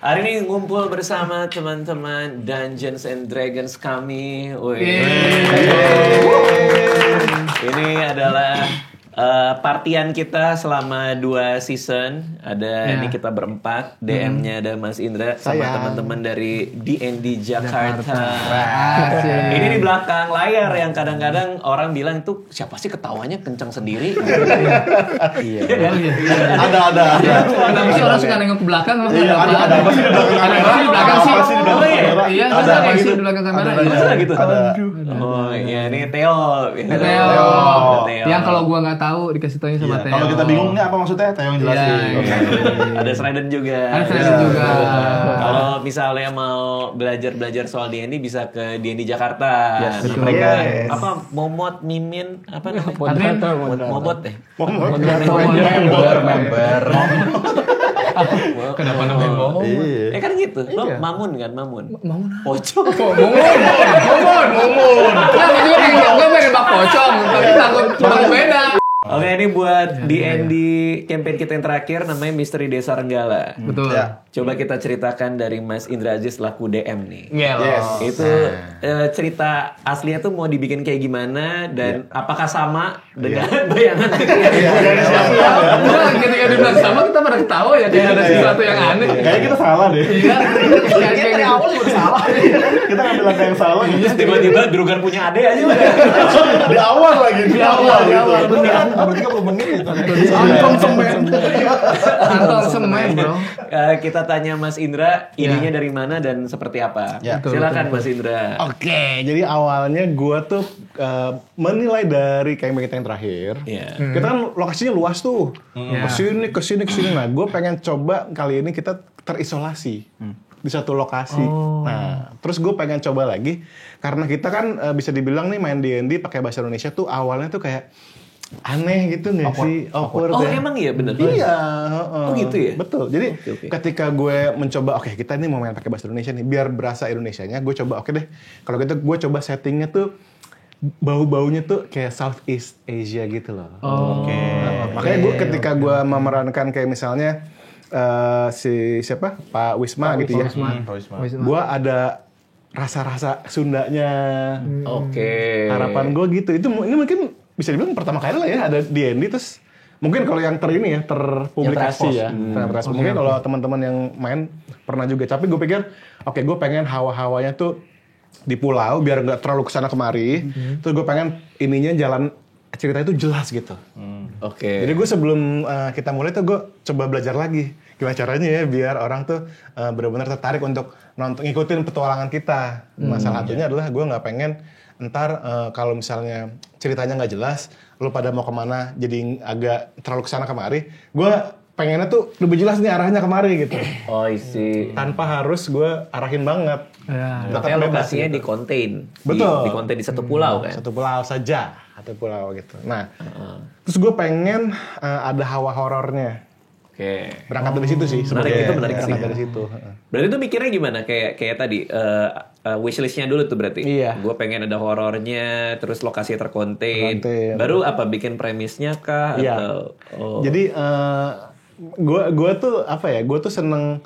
Hari ini ngumpul bersama teman-teman Dungeons and Dragons kami. Ini adalah partian kita selama 2 season. Ada ini kita berempat. DM-nya ada Mas Indra sama teman-teman dari D&D Jakarta. Ini di belakang layar yang kadang-kadang orang bilang itu siapa sih ketawanya kencang sendiri. Iya. Ada. Kenapa sih orang suka nengok ke belakang? Iya, ada apa sih di belakang? Ada di belakang sih. Iya, ada apa sih di belakang kamera? Masa gitu? Ada. Oh iya, ini Theo. Yang kalau gua nggak tahu dikasih taunya sama Theo. Kalau kita bingung nih apa maksudnya, Theo yang jelasin. Ada Sraiden juga. Kalau misalnya mau belajar soal D&D bisa ke D&D Jakarta. Mereka apa Momot, Mimin, apa namanya? Momot deh. Member. Kenapa namanya Momot? Kan gitu. Lo Mamun kan, Mamun. Pocong. Momun. Gue pengen bak pocong, tapi takut beda. Oke, ini buat D&D campaign kita yang terakhir namanya Misteri Desa Renggala. Betul. Coba kita ceritakan dari Mas Indra Aziz laku DM nih. Itu cerita aslinya tuh mau dibikin kayak gimana dan apakah sama dengan bayangan Ketika dibilang sama kita pada ketawa ya kayak ada sesuatu yang aneh. Kayaknya kita salah deh. Kayak dari awal juga salah. Kita ngambil langkah yang salah. Tiba-tiba Drugan punya ade aja udah. Di awal lagi. Di awal. Baru 30 menit itu. Anton semen bro. Kita tanya Mas Indra, idenya dari mana dan seperti apa? Silakan Mas Indra. Oke, jadi awalnya gue tuh menilai dari kayak kita yang terakhir. Kita kan lokasinya luas tuh. Kesini. Nah, gue pengen coba kali ini kita terisolasi di satu lokasi. Nah, terus gue pengen coba lagi karena kita kan bisa dibilang nih main D&D pakai bahasa Indonesia tuh awalnya tuh kayak aneh gitu nggak sih? Awkward Oh ya? emang iya bener? Iya. Oh gitu ya? Betul. Jadi ketika gue mencoba, oke kita ini mau main pakai bahasa Indonesia nih, biar berasa Indonesianya, gue coba oke deh. Kalau gitu gue coba settingnya tuh bau-baunya tuh kayak Southeast Asia gitu loh. Makanya gue ketika gue memerankan kayak misalnya si siapa Pak Wisma gitu ya. Gue ada rasa-rasa Sundanya. Harapan gue gitu. Ini mungkin bisa dibilang pertama kali lah ya ada D&D terus mungkin kalau yang terpublikasi ya. Mungkin kalau teman-teman yang main pernah juga. Tapi gue pikir oke gue pengen hawa-hawanya tuh di pulau biar nggak terlalu kesana kemari. Terus gue pengen ininya jalan cerita itu jelas gitu. Jadi gue sebelum kita mulai tuh gue coba belajar lagi gimana caranya ya biar orang tuh benar-benar tertarik untuk ngikutin petualangan kita. Masalah satunya adalah gue nggak pengen ntar kalau misalnya ceritanya nggak jelas, lu pada mau kemana jadi agak terlalu kesana kemari, gue pengennya tuh lebih jelas nih arahnya kemari gitu. Oh isi. Tanpa harus gue arahin banget. Makanya lokasinya di contain. Betul. Di contain di satu pulau kan? Satu pulau saja. Satu pulau gitu. Nah, terus gue pengen ada hawa horornya. Berangkat dari situ sih. Menarik sih. Dari situ. Berarti tuh mikirnya gimana? Kayak tadi wishlistnya dulu tuh berarti. Gue pengen ada horornya, terus lokasi terkontain. Baru apa bikin premisnya kah? Atau, Jadi gue tuh apa ya? Gue tuh seneng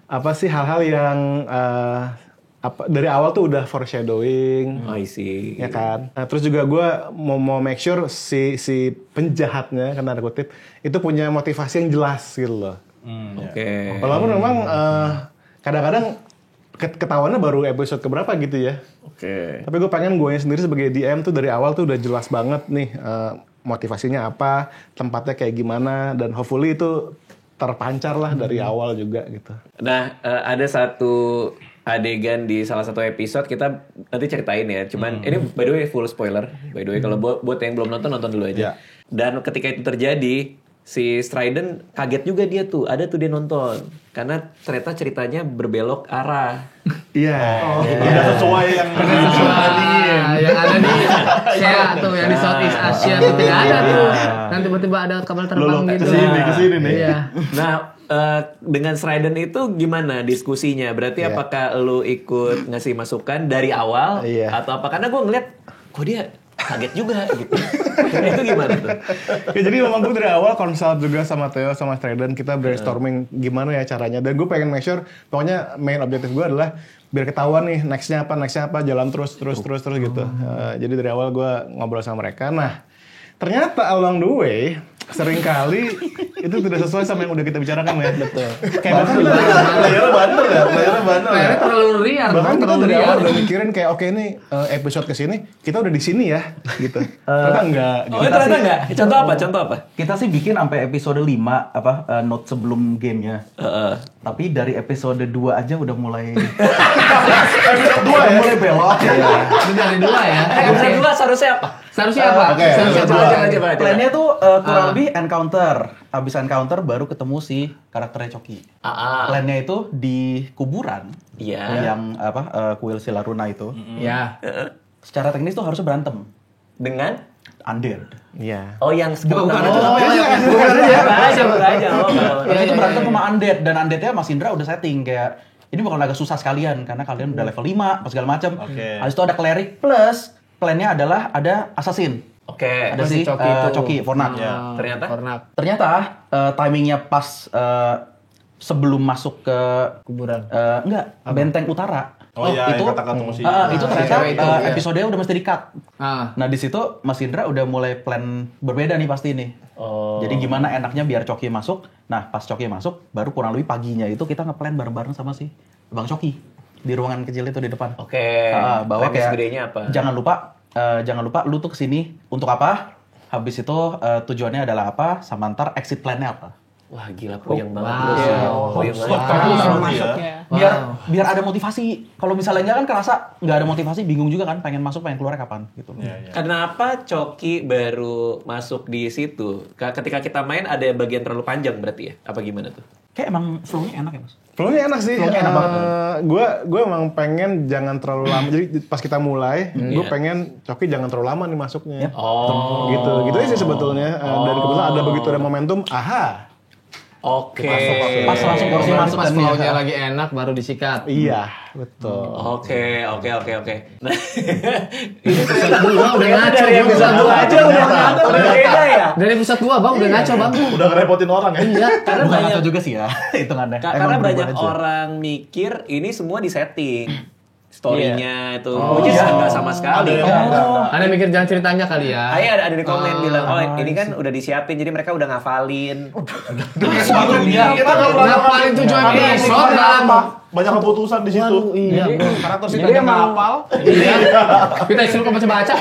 apa sih hal-hal yang dari awal tuh udah foreshadowing. I see. Ya kan. Nah, terus juga gue mau make sure si penjahatnya kan tanda kutip itu punya motivasi yang jelas gitu loh. Walaupun memang kadang-kadang ketahuannya baru episode keberapa gitu ya. Tapi gue pengen gue sendiri sebagai DM tuh dari awal tuh udah jelas banget nih motivasinya apa, tempatnya kayak gimana, dan hopefully itu terpancar lah dari awal juga gitu. Nah, ada satu adegan di salah satu episode kita nanti ceritain ya. Cuman ini by the way full spoiler. By the way kalau buat yang belum nonton dulu aja. Dan ketika itu terjadi, si Sraiden kaget juga dia tuh. Ada tuh dia nonton. Karena ternyata ceritanya berbelok arah. Tidak sesuai yang yang ada di Asia tuh, yang di Southeast Asia tuh tidak ada tuh. Dan tiba-tiba ada kapal terbang gitu. Kesini nih. Nah, dengan Sraiden itu gimana diskusinya? Berarti apakah lu ikut ngasih masukan dari awal atau apa? Karena gue ngeliat kok dia kaget juga gitu. Itu gimana tuh? Ya jadi memang gue dari awal consult juga sama Theo sama Straden, kita brainstorming gimana ya caranya, dan gue pengen make sure pokoknya main objektif gue adalah biar ketahuan nih nextnya apa, jalan terus gitu. Jadi dari awal gue ngobrol sama mereka. Nah ternyata along the way seringkali itu tidak sesuai sama yang udah kita bicarakan ya. Betul. Kayak bahkan Layarnya bandel ya, layarnya bandel ya. Layarnya terlalu liar. bahkan kita terlalu dari liar. awal udah mikirin kayak oke nih episode kesini kita udah di sini ya gitu. Ternyata enggak. Oh ternyata enggak? Contoh apa? Kita sih bikin sampai episode 5 note sebelum gamenya. Tapi dari episode 2 aja udah mulai Episode 2 ya. mulai belok. Ini dari 2 ya. Episode 2 seharusnya apa? Seharusnya apa? Oke, Seharusnya episode apa? dua. Coba. Plannya tuh kurang lebih encounter. Abis encounter baru ketemu si karakternya Coki. Plannya itu di kuburan. Iya. Yang kuil Silaruna itu. Ya. Secara teknis tuh harusnya berantem. Dengan? Undead. Iya. Oh yang Bukan itu Oh, namanya. bukan aja. Ya, itu berantem sama undead. Dan undeadnya Mas Indra udah setting kayak ini bakal agak susah sekalian karena kalian udah level 5 apa segala macam. Oke. Habis itu ada cleric plus plannya adalah ada assassin. Oke. Ada si Coki itu. Coki Fornak. Ternyata? Fornak. Ternyata timingnya pas sebelum masuk ke Kuburan. benteng utara. Oh iya, itu yang kata-kata musik. itu ternyata cewek itu, iya. episodenya udah mesti di-cut. Ah. Nah di situ Mas Indra udah mulai plan berbeda nih pasti nih. Oh. Jadi gimana enaknya biar Coki masuk. Nah pas Coki masuk baru kurang lebih paginya itu kita ngeplan bareng-bareng sama si Bang Coki di ruangan kecil itu di depan. Oke. Bahwa Premis kayak gedenya apa? jangan lupa lu tuh kesini untuk apa? Habis itu tujuannya adalah apa? Sama ntar exit plan-nya apa? Wah gila puyeng banget Wow. bro. Puyeng banget. Biar ada motivasi. Kalau misalnya enggak kan kerasa nggak ada motivasi, bingung juga kan pengen masuk pengen keluar kapan gitu. Kenapa Coki baru masuk di situ? Ketika kita main ada bagian terlalu panjang berarti ya? Apa gimana tuh? Kayak emang flow-nya enak ya, Mas? Flow-nya enak sih. Flow-nya enak banget. Gue emang pengen jangan terlalu lama. Jadi pas kita mulai, gue Iya. pengen Coki jangan terlalu lama nih masuknya. Oh. Gitu aja sih sebetulnya. Dan kebetulan ada begitu ada momentum, aha. Oke. Pas langsung porsi Berarti masuk pas kan flow-nya ya. lagi enak baru disikat. Iya, betul. Oke. Nah, Episode 2 udah ngaco. dari Bang. episode 2 aja udah beda ya. Dari episode 2 Bang udah ngaco Bang. Udah ngerepotin orang ya. Iya. Karena Bukan banyak ngaco juga sih ya, hitungannya. karena Emang banyak berubah aja. orang mikir ini semua disetting. Story-nya itu. Oh, Which is iya. enggak sama sekali. Ada mikir jalan ceritanya kali ya. Ada di komen bilang, oh ini kan udah disiapin, jadi mereka udah ngafalin. Ngapalin 7 episode dalam. Banyak keputusan di situ. Iya, bro. Karakter sih banyak hafal. Iya. Kita disuruh baca-baca.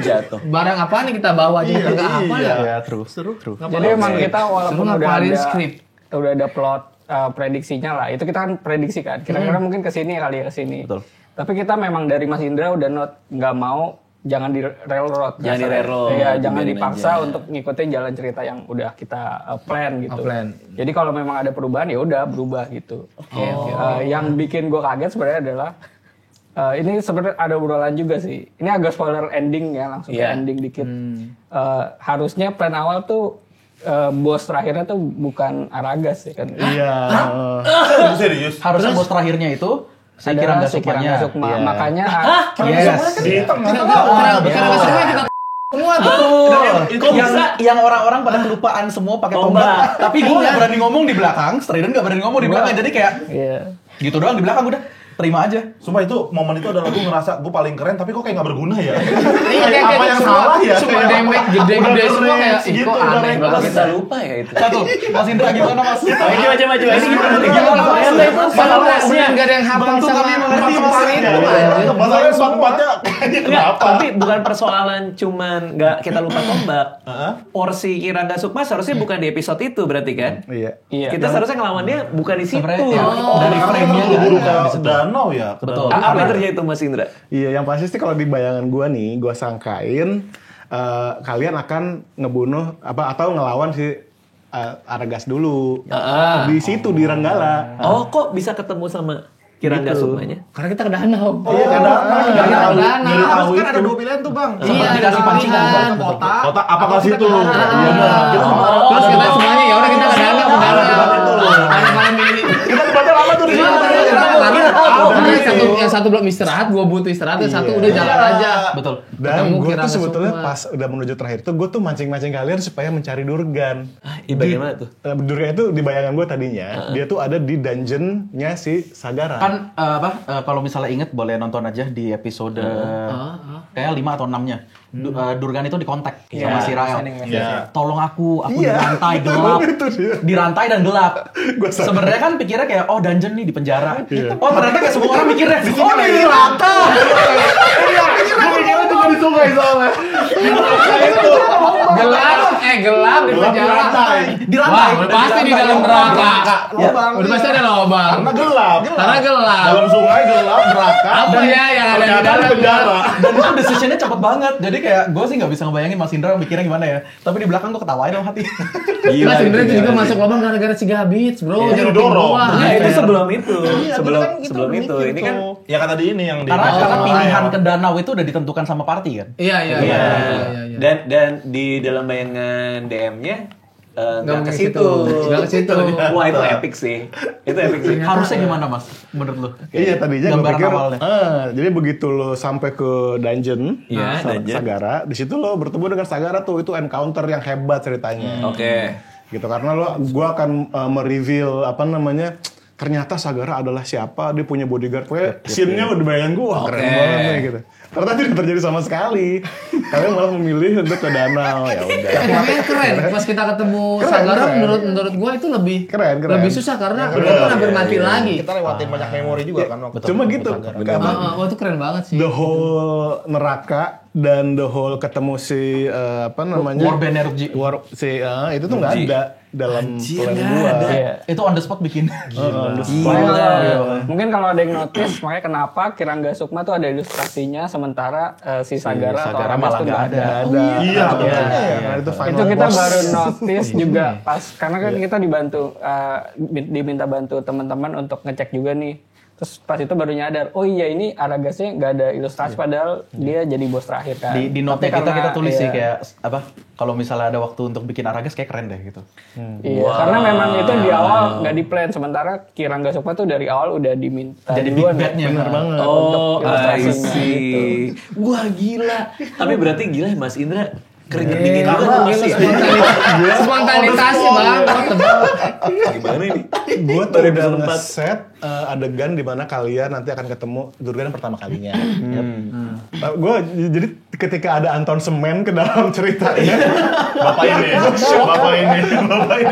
Jatuh. Barang apa nih kita bawa aja enggak apa ya. Ya, true. Jadi emang kita walaupun Suruh udah ngapalin ada skrip. udah ada plot prediksinya lah. Itu kita kan prediksi kan. Kira-kira mungkin kesini kali ya kesini. Betul. Tapi kita memang dari Mas Indra udah nggak mau jangan di railroad. Jangan di railroad, Iya, jangan biarin dipaksa aja. untuk ngikutin jalan cerita yang udah kita plan gitu. Plan. Jadi kalau memang ada perubahan ya udah berubah gitu. Yang bikin gue kaget sebenarnya adalah ini sebenarnya ada obrolan juga sih. Ini agak spoiler ending ya, langsung ke Iya. ending dikit. Harusnya plan awal tuh bos terakhirnya tuh bukan Aragas ya kan. Iya. Serius. Harusnya bos terakhirnya itu si Kiran Adalah si Kiran Dasukmanya. Dasukma. Iya. Makanya Yes. Di tengah. Semua tuh. Yang orang-orang pada kelupaan semua pakai tombak. Tapi gue nggak berani ngomong di belakang, Striden nggak berani ngomong di belakang. Jadi kayak iya. gitu doang di belakang udah terima aja. Sumpah itu momen itu adalah gue ngerasa gue paling keren tapi kok kayak gak berguna ya. Iya, kayak Apa yang salah ya? Semua Kayak damage apa? gede-gede Udah semua kayak reach ih gitu, kok udah aneh reach. banget. Kita lupa ya itu. Satu, Mas Indra gimana Mas? Coba. Ini gimana nih? Gimana Mas? Itu Sama Rasnya enggak ada yang hafal Bantu sama kami mengerti, sama Mas. itu. Iya. Masalahnya tempatnya kayaknya Enggak, kenapa? tapi bukan persoalan cuman nggak kita lupa tombak. Porsi Kiran Dasukma seharusnya bukan di episode itu berarti kan? Iya. Iya. Kita seharusnya ngelawannya bukan di situ. Sebenarnya ya, dari Karena frame-nya kita buru-buru nggak ada di ke situ. danau ya. ke Betul. danau. Apa yang terjadi tuh Mas Indra? Iya, yang pasti sih kalau di bayangan gue nih, gue sangkain kalian akan ngebunuh atau ngelawan si Aragas dulu. Di situ di Ranggala. Oh, kok bisa ketemu sama Kiran Dasukmanya? Karena kita ke danau. Iya, karena Nyari tahu Kan ada itu. 2 pilihan tuh, Bang. Iya, Dikasih ada pancingan pilihan. ke kota. Kota apakah situ? Iya. Terus kita semuanya ya udah kita ke danau, Karena malam ini. Kita debatnya lama tuh di Iya, situ. karena yang satu belum istirahat, gue butuh istirahat, yang satu udah jalan aja. Betul. Dan Ketemu gue tuh Kirangga sebetulnya Sukma. pas udah menuju terakhir tuh gue tuh mancing-mancing kalian supaya mencari Durgan. Bagaimana tuh? Durgan itu di bayangan gue tadinya dia tuh ada di dungeonnya si Sagara. Kan kalau misalnya inget boleh nonton aja di episode kayak 5 atau 6-nya. Durgan itu dikontak sama si Rael. Tolong aku dirantai gelap. Itu dia. Dirantai dan gelap. Gua sadar. Sebenarnya kan pikirnya kayak oh dungeon nih di penjara. Oh ternyata kayak semua orang mikirnya oh ini di rata. Gue mikirnya cuma di sungai soalnya. Gelap di penjara. Dirantai. Wah, pasti di dalam neraka. Lubang. Udah pasti ada lubang. Karena gelap. Karena Dalam sungai gelap, neraka. Apa ya yang ada di Ternyata dalam penjara. Dan itu decisionnya cepet banget. Jadi kayak gue sih nggak bisa ngebayangin Mas Indra mikirnya gimana ya. Tapi di belakang gue ketawain dalam hati. Mas Indra itu juga masuk lubang gara-gara si Gabits, bro. Iya, Jangan didorong. gua. Nah, itu sebelum itu. Iya, sebelum kan kita sebelum itu. mikir Ini kan tuh. Ya kata di ini yang di Karena pilihan ke danau itu udah ditentukan sama party kan. Iya. dan di dalam bayangan DM-nya nggak ke situ. Nggak ke situ. Wah, itu epic sih. Itu epic sih. Harusnya gimana Mas menurut lu? Iya tadinya gue Gambaran pikir, awalnya. jadi begitu lo sampai ke dungeon, Iya, dungeon. Sagara, di situ lo bertemu dengan Sagara tuh itu encounter yang hebat ceritanya. Oke. Gitu karena gue akan mereveal apa namanya. Ternyata Sagara adalah siapa, dia punya bodyguard. Pokoknya scene-nya udah bayangan gue, wah keren banget nih gitu. Ternyata tidak terjadi sama sekali. Kalian malah memilih untuk ke danau, ya udah. Tapi keren. Pas kita ketemu Keren, Sagara, keren. menurut gua itu lebih Keren. lebih susah karena kita pun hampir mati lagi. Kita lewatin banyak memori juga kan waktu Cuma gitu, Wah, itu keren banget sih. the whole neraka dan the whole ketemu si apa namanya Warband Erupji. Itu tuh nggak ada dalam plan gua. Itu on the spot bikin. Mungkin kalau ada yang notice, makanya kenapa Kirangga Sukma tuh ada ilustrasinya, sementara si Sagara atau Sagara Aramis malah tuh nggak nggak ada. Ada. Iya, Nah, itu final Itu kita boss. baru notice juga pas karena kan kita dibantu diminta bantu teman-teman untuk ngecek juga nih. Terus pas itu baru nyadar, oh iya ini Aragasnya nggak ada ilustrasi padahal dia jadi bos terakhir kan. Di note Tapi kita karena- tulis sih iya. kayak apa? Kalau misalnya ada waktu untuk bikin Aragas kayak keren deh gitu. Iya, karena memang itu di awal nggak di plan, sementara Kirangga Sukma tuh dari awal udah diminta Jadi big duluan bad-nya. Bener banget. Oh, I ilustrasinya see. Wah, gila. Tapi berarti gila Mas Indra keringet dingin juga Gila, pasti. spontanitas sih bang. Gimana ini? Gue tuh Baru udah episode empat. nge-set adegan di mana kalian nanti akan ketemu Durgan pertama kalinya. Gue jadi ketika ada Anton Semen ke dalam ceritanya, Bapak ini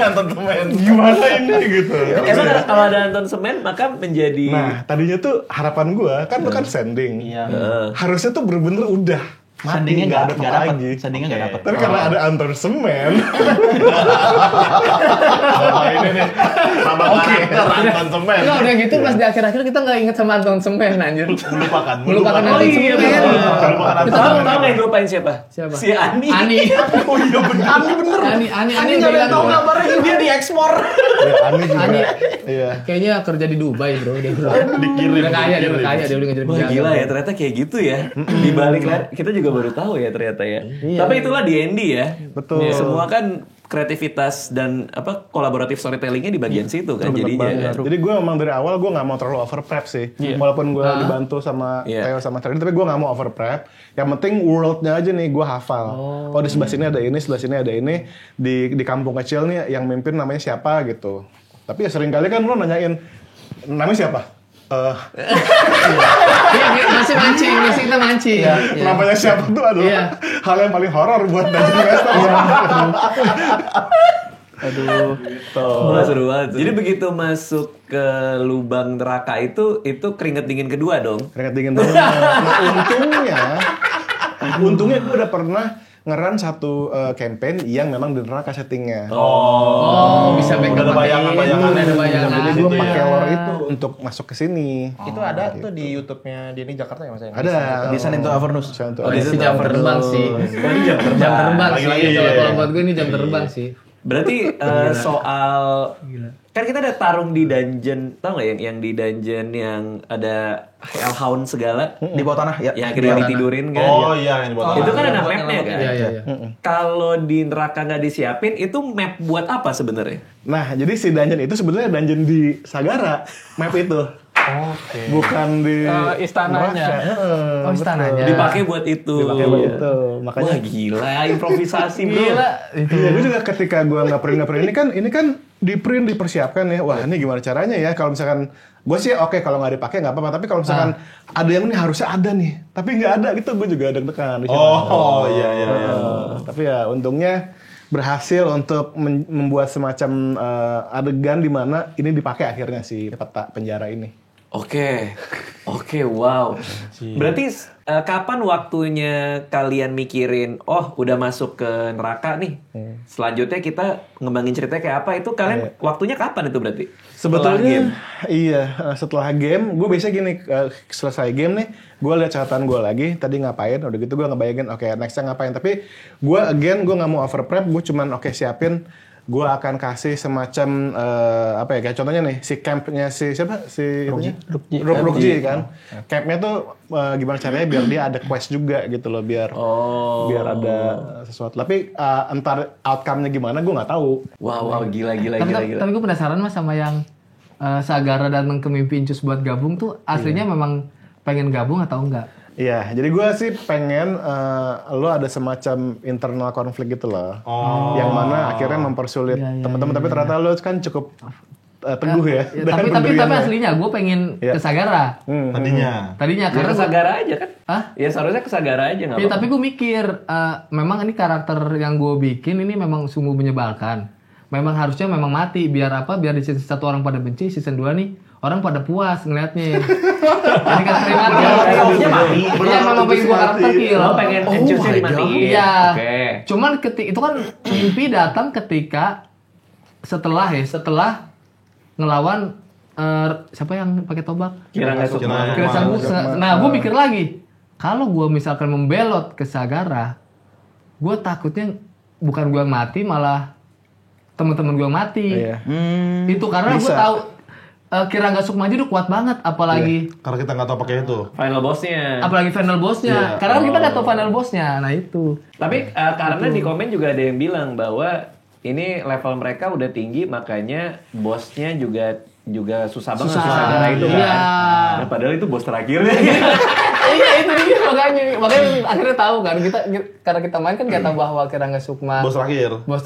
Anton Temen. gimana ini gitu. Emang kalau ada Anton Semen maka menjadi Nah, tadinya tuh harapan gue kan lu kan sending. Iya. Harusnya tuh bener-bener udah mati, Sandingnya nggak ada nggak apa dapat. lagi. Sandingnya nggak dapat. Tapi karena ada Anton Semen, Bapak ini nih. Tambah karakter Anton Temen. Enggak udah gitu pas di akhir-akhir kita nggak inget sama Anton Semen anjir. Melupakan Melupakan Oh Anton iya, Semen. Melupakan Anton Tahu Temen. tahu nggak yang lupain siapa? Siapa? Si Ani. Ani. Oh iya bener. Ani udah hilang. kabarnya dia diekspor. ya Ani juga. Ani. Iya. Kayaknya kerja di Dubai bro dia bro. Dikirim. Udah kaya dia udah kaya dia udah ngejar Wah gila ya, ternyata kayak gitu ya. Di balik layar kita juga baru tahu ya ternyata ya. Tapi itulah D&D ya. Betul. Semua kan kreativitas dan apa kolaboratif storytellingnya di bagian situ kan Bener jadinya. banget. Kan? Jadi gue memang dari awal gue nggak mau terlalu over prep sih. Walaupun gue dibantu sama Iya. Theo sama Treddy, tapi gue nggak mau over prep. Yang penting worldnya aja nih gue hafal. Oh di sebelah sini ada ini, sebelah sini ada ini. Di kampung kecil nih yang mimpin namanya siapa gitu. Tapi ya sering kali kan lo nanyain namanya siapa? Iya masih mancing, masih kita mancing. Namanya siapa tuh adalah Iya. hal yang paling horor buat Dungeon Master. Wah, seru banget. Jadi begitu masuk ke lubang neraka itu keringet dingin kedua dong. Keringat dingin banget. Nah, untungnya gue udah pernah ngeran satu campaign yang memang di neraka settingnya. Oh, bisa backup Udah ada bayangan-bayangan. Ada bayangan. Jadi gue Gitu pakai ya. lore itu untuk masuk ke sini. Itu ada tuh di YouTube-nya Denny Jakarta ya Mas? Ada. Di San Into Avernus. Oh, ini jam terbang sih. Jam Jam terbang sih. Lagi-lagi, Kalau iya. buat gue ini jam terbang sih. Berarti soal kan kita ada tarung di dungeon, tau nggak yang di dungeon yang ada hellhound segala, Di bawah tanah ya. yang akhirnya ditidurin kan? Oh iya yang dibuat. Itu kan ada mapnya kan? Iya, iya, iya. Kalau di neraka nggak disiapin, itu map buat apa sebenarnya? Nah, jadi si dungeon itu sebenarnya dungeon di Sagara, map itu. Bukan di Istananya. neraka. Oh, istananya. Dipakai buat itu. Dipakai buat itu. Makanya Wah gila, improvisasi bro. Gila itu. Iya, gue juga ketika gue nggak print ini kan di print dipersiapkan ya. Wah ini gimana caranya ya? Kalau misalkan gue sih oke kalau nggak dipakai nggak apa-apa. Tapi kalau misalkan ada yang ini harusnya ada nih, tapi nggak ada gitu, gue juga deg-degan. Iya. Tapi ya untungnya berhasil untuk membuat semacam adegan di mana ini dipakai akhirnya si peta penjara ini. Oke, wow. Berarti kapan waktunya kalian mikirin, oh udah masuk ke neraka nih. Selanjutnya kita ngembangin ceritanya kayak apa? Itu kalian waktunya kapan itu berarti? Sebetulnya setelah game, gue biasanya gini, selesai game nih, gue lihat catatan gue lagi, tadi ngapain, udah gitu gue ngebayangin, oke, nextnya ngapain. Tapi gue gue nggak mau over prep, gue cuman siapin, gue akan kasih semacam apa ya, kayak contohnya nih, si campnya si siapa? Si Rukji kan. Campnya tuh gimana caranya biar dia ada quest juga gitu loh, biar ada sesuatu. Tapi entar outcome-nya gimana gue nggak tahu. Wow, gila. Tapi gue penasaran mas sama yang Sagara datang ke Mimpi Incus buat gabung tuh aslinya memang pengen gabung atau enggak? Iya, jadi gue sih pengen lo ada semacam internal konflik gitu loh, yang mana akhirnya mempersulit teman-teman. Tapi ternyata lo kan cukup teguh ya. Tapi aslinya gue pengen ke Sagara. Tadinya Karena ke Sagara aja kan? Hah? Ya seharusnya ke Sagara aja nggak Iya, apa-apa. tapi gue mikir memang ini karakter yang gue bikin ini memang sungguh menyebalkan. Memang harusnya memang mati biar apa? Biar di season 1 orang pada benci, season 2 nih orang pada puas ngeliatnya. Ini kan terima Harusnya mati. Iya, memang pengen gue karakter kill. Lo pengen Encusnya dimatiin. Iya. Oke. Cuman itu kan mimpi datang ketika setelah ngelawan siapa yang pakai tombak? Kira nggak suka. Kira sanggup. Nah, gue mikir lagi. Kalau gue misalkan membelot ke Sagara, gue takutnya bukan gue yang mati, malah teman-teman gue yang mati. Iya. Itu karena gue tahu Kira nggak Sukmaji udah kuat banget, apalagi karena kita nggak tahu pakai itu. Final bossnya. apalagi final bossnya. Karena kan kita nggak tahu final bossnya. Nah itu. Tapi karena di komen juga ada yang bilang bahwa ini level mereka udah tinggi, makanya bosnya juga susah banget. Susah itu kan. Iya. Nah, padahal itu bos terakhir. Iya itu dia makanya akhirnya tahu kan kita karena kita main kan nggak tahu bahwa Kirangga Sukma Bos terakhir. bos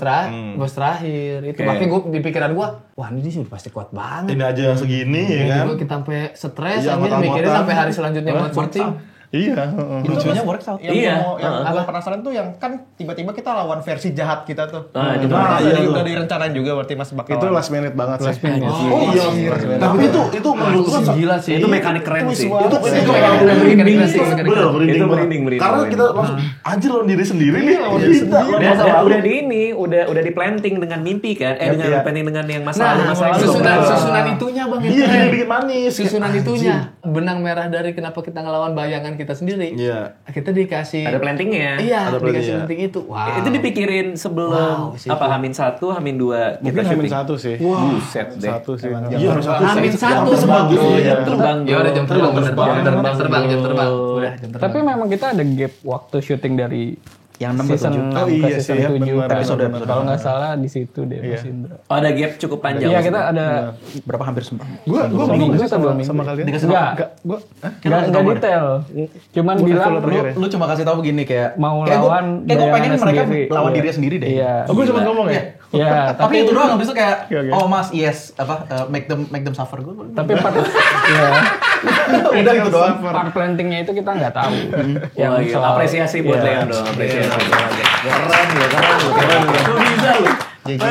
terakhir itu. Tapi gue di pikiran gue, wah ini sih pasti kuat banget. Ini aja yang segini ya kan. Juga kita sampai stres Iya, aja mata-mata. mikirin sampai hari selanjutnya buat syuting. Iya. Lucunya works out. Iya. Yang gue penasaran tuh yang kan tiba-tiba kita lawan versi jahat kita tuh. Nah, itu Udah direncanain juga berarti Mas bakal. Itu last minute banget sih. Oh iya. Tapi itu menurut gua Gila sih. itu mekanik keren sih. itu merinding sih. bener merinding Itu banget. merinding. Karena kita langsung anjir lawan diri sendiri nih. Udah di ini, udah di planting dengan mimpi kan? Dengan planting dengan yang masa lalu. Susunan itunya bang. Iya, jadi bikin manis. Susunan itunya benang merah dari kenapa kita ngelawan bayangan kita sendiri. Iya. Kita dikasih. Ada plantingnya. Iya, Ada dikasih planting, planting itu. Wow. Itu dipikirin sebelum apa H-1, H-2 kita Mungkin syuting. H-1 sih. Buset deh. Satu sih. Amin satu Jam terbang. Ya udah jam terbang bener. Jam terbang. Udah jam terbang. Tapi memang kita ada gap waktu syuting dari Yang 6 ke season 7. 6 Oh, ke iya season sih, ya, 7 bener. kan. Episode. Kalau nggak salah di situ deh Mas Indra. Oh, ada gap cukup panjang. Iya kita ada Berapa hampir sempat? Gue Seminggu bingung sih atau 2 minggu? sama kalian. Enggak, Gue enggak detail. Cuman bilang Lu cuma kasih tahu begini kayak mau kayak lawan gue pengen bayangannya mereka sendiri. lawan dirinya sendiri deh. Iya. gue cuma ngomong ya. Iya, Tapi itu doang habis itu kayak Oke. oh mas yes apa make them suffer gue. tapi part ya, Udah gitu doang. part plantingnya itu kita nggak tahu. Wah, gila. soal- Apresiasi buat Iya. Leon dong, apresiasi. Keren. Kok bisa lu?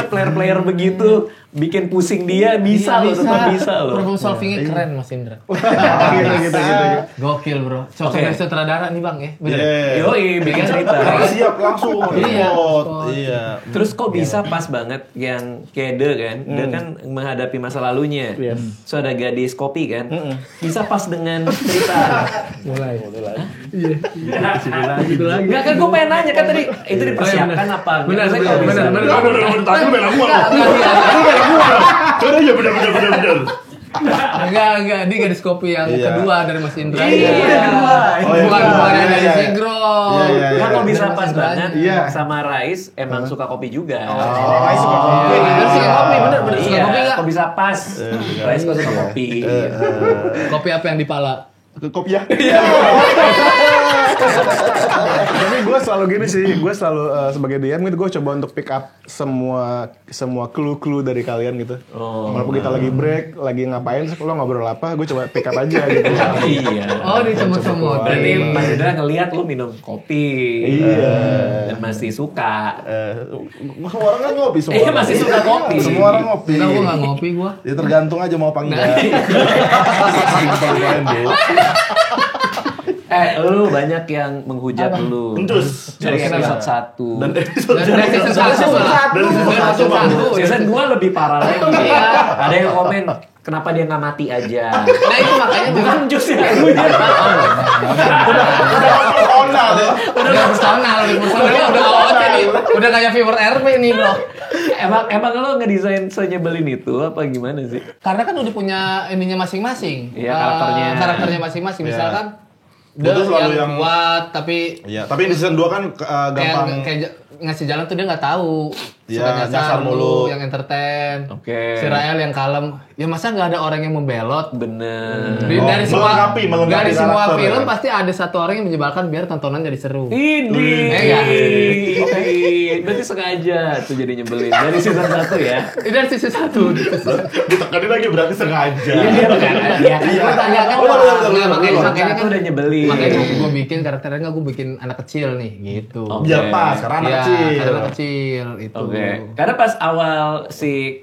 Player-player begitu bikin pusing dia bisa loh, tetap bisa loh. Problem solvingnya keren Mas Indra. Gitu. Gokil bro. Cocok dari sutradara nih bang ya. Bener. Yoi, bikin cerita. Siap langsung. Iya. Iya. Terus kok bisa pas banget yang kayak De kan? De kan menghadapi masa lalunya. So ada gadis kopi kan? Bisa pas dengan cerita. mulai. Enggak kan gue pengen nanya kan tadi itu dipersiapkan apa? Benar, Maksudnya benar, kalau bisa- benar. Tadi bela gua. Enggak, Bener ya bener. Enggak, ini gadis kopi yang Iya. kedua dari Mas Indra. Iya. Bukan bukannya dari Iya. Sigro. Iya. Kan lo bisa Dari pas Mas Indra. banget Iya. sama Rais emang suka kopi juga. Rais suka kopi. Bener suka kopi, bener suka Iya, kopi nggak? kok bisa pas. Rais kok suka kopi. Kopi apa yang di pala? Kopiah. Tapi gue selalu gini sih, gue selalu sebagai DM gitu, gue coba untuk pick up semua clue-clue dari kalian gitu. Walaupun kita lagi break, lagi ngapain, lo ngobrol apa, gue coba pick up aja gitu. Iya. Oh, dicemut-cemut. Berarti Mas Indra ngeliat lu minum kopi. Iya. Dan masih suka. Semua orang kan ngopi semua. Iya, masih suka kopi. Semua orang ngopi. Enggak, gua nggak ngopi gua. Ya tergantung aja mau apa enggak. Simpel banget. Lu banyak yang menghujat lu. Encus. Dari episode 1. Dan episode Dari season 1 malah. Dari season 1. Season 2 lebih parah lagi. Iya. Ada yang komen, kenapa dia nggak mati aja? Nah itu makanya Bukan jus ya, lu ya. personal deh. udah personal udah OOT nih. Udah kayak viewer RP nih, Bro. Emang lo ngedesain senyebelin itu apa gimana sih? Karena kan udah punya ininya masing-masing. Iya, karakternya. Karakternya masing-masing. Misalkan Gua tuh selalu yang yang kuat tapi Iya, tapi di season 2 kan gampang. kayak ngasih jalan tuh dia nggak tahu. Iya, Suka nyasar mulu. yang entertain. Oke. Si Rael yang kalem. Ya masa nggak ada orang yang membelot? Bener. Dari semua melengkapi dari semua karakter, film ya. pasti ada satu orang yang menyebalkan biar tontonan jadi seru. Ini. Iya. Berarti sengaja tuh jadi nyebelin. Dari season 1 ya. Ini dari sisi satu. Ditekanin lagi berarti sengaja. Iya kan? Iya kan? Gua tanya kan. Oh, bener, bener, Nggak, bener. makanya Kan udah nyebelin. Makanya gue bikin karakternya nggak gue bikin anak kecil nih gitu. Oke. Biar pas karena anak Iya, kecil. anak kecil itu. Oke. Karena pas awal si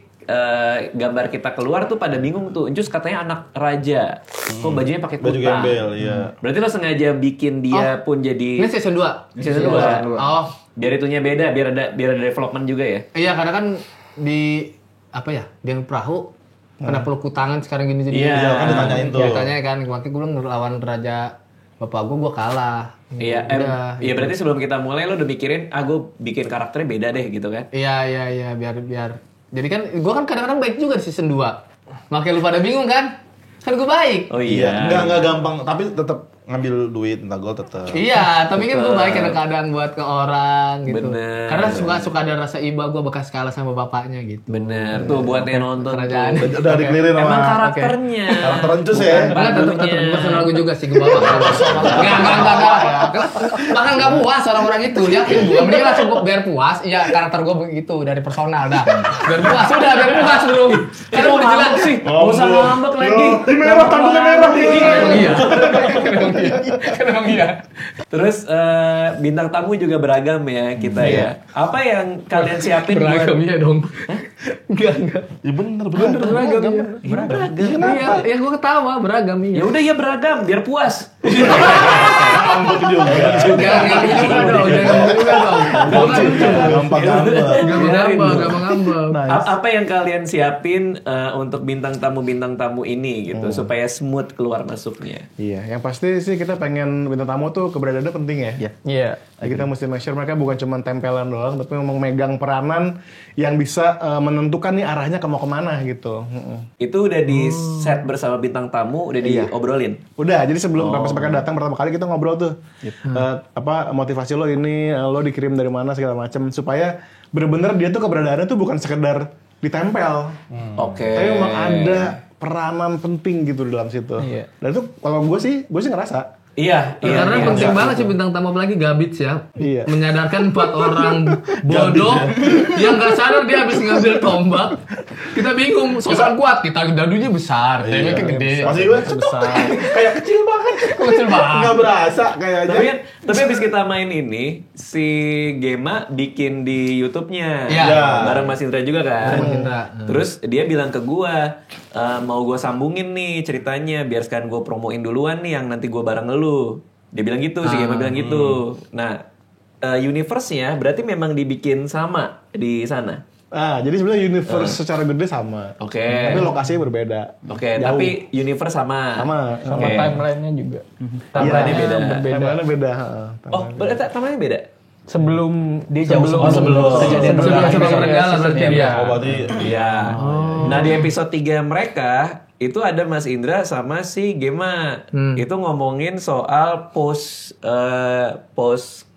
gambar kita keluar tuh pada bingung tuh. Jus katanya anak raja. Kok bajunya pakai Baju kutang? gembel, iya. Berarti lo sengaja bikin dia pun jadi Ini season 2. season 2. Oh, Biar itunya beda, biar ada development juga ya. iya karena kan di apa ya? Di perahu kenapa lu kutangan sekarang gini jadi. Iya. Iya, kan ditanyain tuh. Ya, tanya kan, waktu gue ngelawan raja bapak gue kalah. Iya, Udah, iya berarti sebelum kita mulai lo udah mikirin, gue bikin karakternya beda deh gitu kan? Iya, biar. Jadi kan gue kan kadang-kadang baik juga di season 2. Makanya lu pada bingung kan? Kan gue baik. Oh Iya, iya. enggak gampang, tapi tetap ngambil duit, entah gue tetap. Iya, tapi kan gue baik kadang-kadang buat ke orang gitu. Bener. Karena suka ada rasa iba gue bekas kalah sama bapaknya gitu. Bener, tuh buat yang nonton Kerajaan. tuh. Udah dikelirin sama Emang karakternya. karakter encus ya. Enggak, tetap Bajunya. personal gue juga sih gue bawa. Enggak. Bahkan nggak puas orang-orang itu, yakin gue. Mending langsung gue biar puas. Iya, karakter gue begitu dari personal dah. Biar puas, biar puas bro. Karena udah jelas sih. Gak usah ngambek lagi. Ini merah, tanggungnya merah. Emang iya. Terus bintang tamu juga beragam ya kita ya. Apa yang kalian siapin Beragam buat iya dong. Enggak. Ya bener. Beragam. Iya, ya gue ketawa beragam Ya iya. udah ya beragam biar puas. Ngambek juga. Jangan juga dong, jangan juga dong. Gampang ngambek. Gak mengambek. Apa yang kalian siapin untuk bintang tamu ini gitu supaya smooth keluar masuknya. Iya, yang pasti sih kita pengen bintang tamu tuh keberadaannya penting ya. Iya. Jadi kita mesti make sure mereka bukan cuma tempelan doang, tapi memang megang peranan yang bisa menentukan nih arahnya mau kemana gitu. Itu udah di set bersama bintang tamu, udah diobrolin. Udah, jadi sebelum mereka datang pertama kali kita ngobrol tuh apa motivasi lo ini, lo dikirim dari mana segala macam supaya bener-bener dia tuh keberadaannya tuh bukan sekedar ditempel, Oke. tapi memang ada peranan penting gitu di dalam situ. Iya. Dan itu kalau gue sih ngerasa. Iya. Karena penting banget sih bintang tamu apalagi Gabits ya. Iya. Menyadarkan 4 orang bodoh yang gak sadar dia habis ngambil tombak. Kita bingung, sosokan kuat, kita dadunya besar, temeknya gede. Masih gue besar. Kayak kecil banget. Kecil banget. Nggak berasa kayaknya. Tapi habis kita main ini, si Gema bikin di YouTube-nya. Iya. Bareng Mas Indra juga kan. Mas Indra. Terus dia bilang ke gua, mau gua sambungin nih ceritanya, biar sekarang gua promoin duluan nih yang nanti gua bareng lu. Dia bilang gitu, si Gema bilang gitu. Nah, universe-nya berarti memang dibikin sama di sana. Jadi sebenarnya universe secara gede sama. Oke. Tapi lokasinya berbeda. Oke, Jauh. tapi universe sama. Sama. Sama Oke. timeline-nya juga. Timeline-nya beda. Timeline-nya beda. Oh, berarti timeline beda? Sebelum Dia jauh sebelum kejadian sebelum Renggala berarti dia. Oh berarti Iya. Nah, di episode 3 mereka itu ada Mas Indra sama si Gema. Itu ngomongin soal post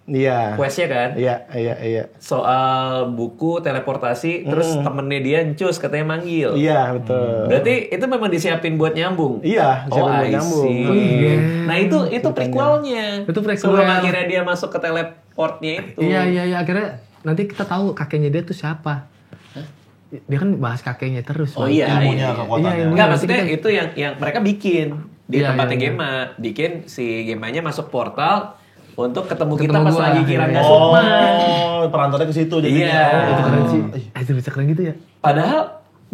Iya. quest-nya kan? Iya. Soal buku teleportasi, terus temennya dia Encus katanya manggil. Iya, betul. Berarti itu memang disiapin buat nyambung. Iya, Oh, siapa mau I nyambung. see. Nah itu prequelnya. Itu prequel. Sebelum akhirnya dia masuk ke teleportnya itu. Iya, akhirnya nanti kita tahu kakeknya dia tuh siapa. Dia kan bahas kakeknya terus. Oh Bang. iya. Ilmunya, Iya. kekuatannya. Enggak, maksudnya itu yang mereka bikin di Iya, tempatnya iya. Gema. Bikin si Gemanya masuk portal untuk ketemu kita Ketemu pas gua. lagi Kirangga Iya. Sukma. Oh, perantaranya ke situ jadinya. Iya. Itu keren sih. Itu bisa keren gitu ya. Padahal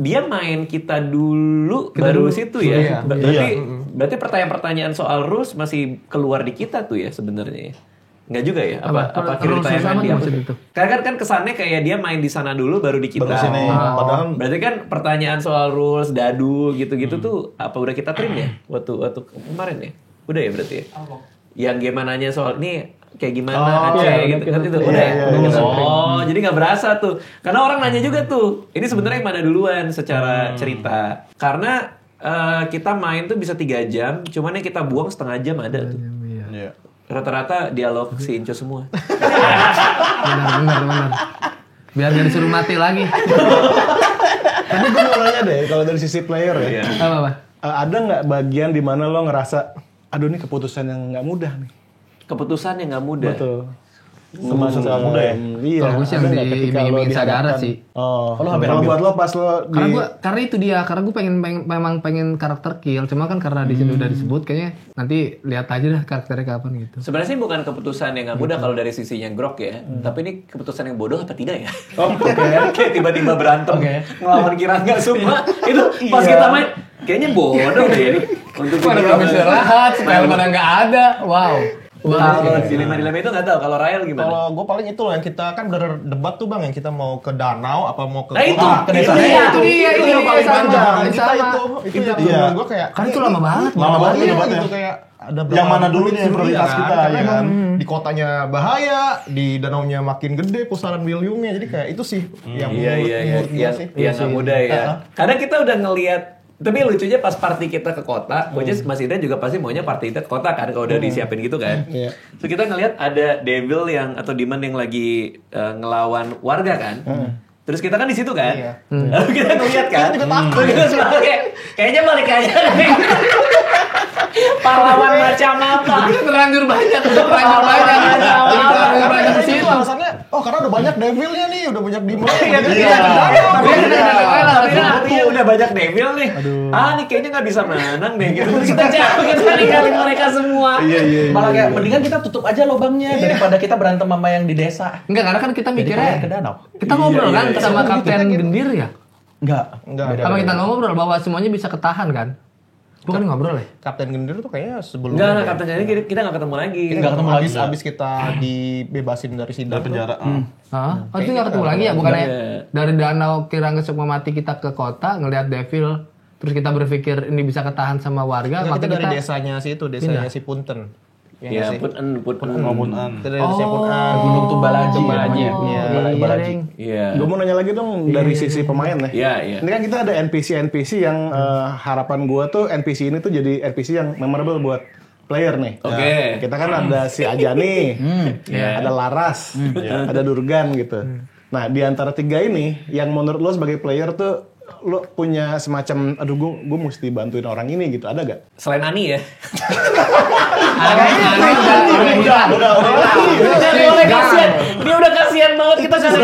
dia main kita dulu baru dulu. situ ya. Iya. Berarti pertanyaan-pertanyaan soal Rus masih keluar di kita tuh ya sebenarnya. Enggak juga ya? Apa Rules ceritanya sama main dia? maksud itu? Karena kan kesannya kayak dia main di sana dulu baru di kita. Baru sini. Padahal Berarti kan pertanyaan soal rules, dadu gitu-gitu tuh apa udah kita trim ya? Waktu kemarin ya? Udah ya berarti ya? Yang gimana nanya soal ini kayak gimana Aceh gitu kan itu udah. Oh, jadi nggak berasa tuh. Karena orang nanya juga tuh. Ini sebenarnya yang mana duluan secara cerita. Karena kita main tuh bisa 3 jam, cuman yang kita buang setengah jam ada tuh. Iya. Rata-rata dialog si Inco semua. Benar. Biar gak disuruh mati lagi. Tapi gue mau nanya deh, kalau dari sisi player ya, Iya. Apa? ada nggak bagian di mana lo ngerasa, aduh ini keputusan yang nggak mudah nih? Keputusan yang nggak mudah. Betul. Keputusan yang nggak mudah ya? Iya. Kalau gue sih ada yang nggak ketika lo diiming-imingin Sagara dihadapkan? sih. Oh, Kalau hampir kalau ambil. buat lo pas lo di... Karena itu dia, karena gue memang pengen karakter kill, cuma kan karena di sini udah disebut, kayaknya nanti lihat aja dah karakternya kapan gitu. Sebenarnya sih bukan keputusan yang nggak mudah kalau dari sisinya Grok ya, tapi ini keputusan yang bodoh apa tidak ya? Kayak tiba-tiba berantem ngelawan Kirangga semua itu pas kita main kayaknya bodoh deh ini. Untuk Pada habis istirahat, spell pada nggak ada, wow. Kalau dilema itu nggak tahu. Kalau Rael gimana? Kalau gue paling itu loh yang kita kan udah debat tuh bang, yang kita mau ke danau apa mau ke Nah, itu. kota. Itu Itu dia. itu yang paling sama. panjang. Sama. Kita itu yang menurut gue kayak Kan itu lama banget. Lama banget iya, debatnya. gitu kayak ada Yang mana dulu nih yang prioritas kan? kita, Karena ya emang kan? di kotanya bahaya, di danaunya makin gede pusaran Williumnya, jadi kayak itu sih yang menurut gue sih. Iya nggak mudah ya. Karena kita udah ngelihat. Tapi lucunya pas party kita ke kota, which is Mas Indra juga pasti maunya party kita ke kota kan, kalau udah disiapin gitu kan. So kita ngelihat ada devil yang atau demon yang lagi ngelawan warga kan. Terus kita kan di situ kan. Lalu kita ngeliat kan. Kita semua kayaknya balik aja nih. Pahlawan macam apa? Terlanjur banyak di situ. Alasannya, karena udah banyak devilnya nih, udah banyak demon. Tapi artinya udah banyak devil nih. Nih kayaknya nggak bisa menang deh gitu. Terus kita ninggalin mereka semua. Malah kayak mendingan kita tutup aja lubangnya daripada kita berantem sama yang di desa. Enggak, karena kan kita mikirnya ke danau. kita ngobrol kan sama Kapten Gendir ya. Enggak. Sama kita ngobrol bahwa semuanya bisa ketahan kan. Bukan ngobrol ya? Kapten Gendir tuh kayaknya sebelumnya. Enggak, Kapten jadi kita nggak ketemu lagi. Nggak ketemu lagi abis kita dibebasin dari sidang. Dari penjara. Oh itu nggak ketemu lagi ya? Bukannya dari danau Kirangga Sukma mati kita ke kota ngelihat devil, terus kita berpikir ini bisa ketahan sama warga, Nggak, maka kita dari kita desanya situ, desanya si Punten. Iya, Pun-en. Kita dari desanya Punten. Gunung Tumbalaji. Balaji. Iya. Gue mau nanya lagi dong dari sisi pemain ya. Iya. Ini kan kita ada NPC yang harapan gue tuh NPC ini tuh jadi NPC yang memorable buat player nih. Oke. Kita kan ada si Ajani, ada Laras, ada Durgan gitu. Nah di antara 3 ini, yang menurut lo sebagai player tuh lo punya semacam, aduh gue mesti bantuin orang ini gitu, ada gak? Selain Ani ya. Dia udah kasihan banget kita kasih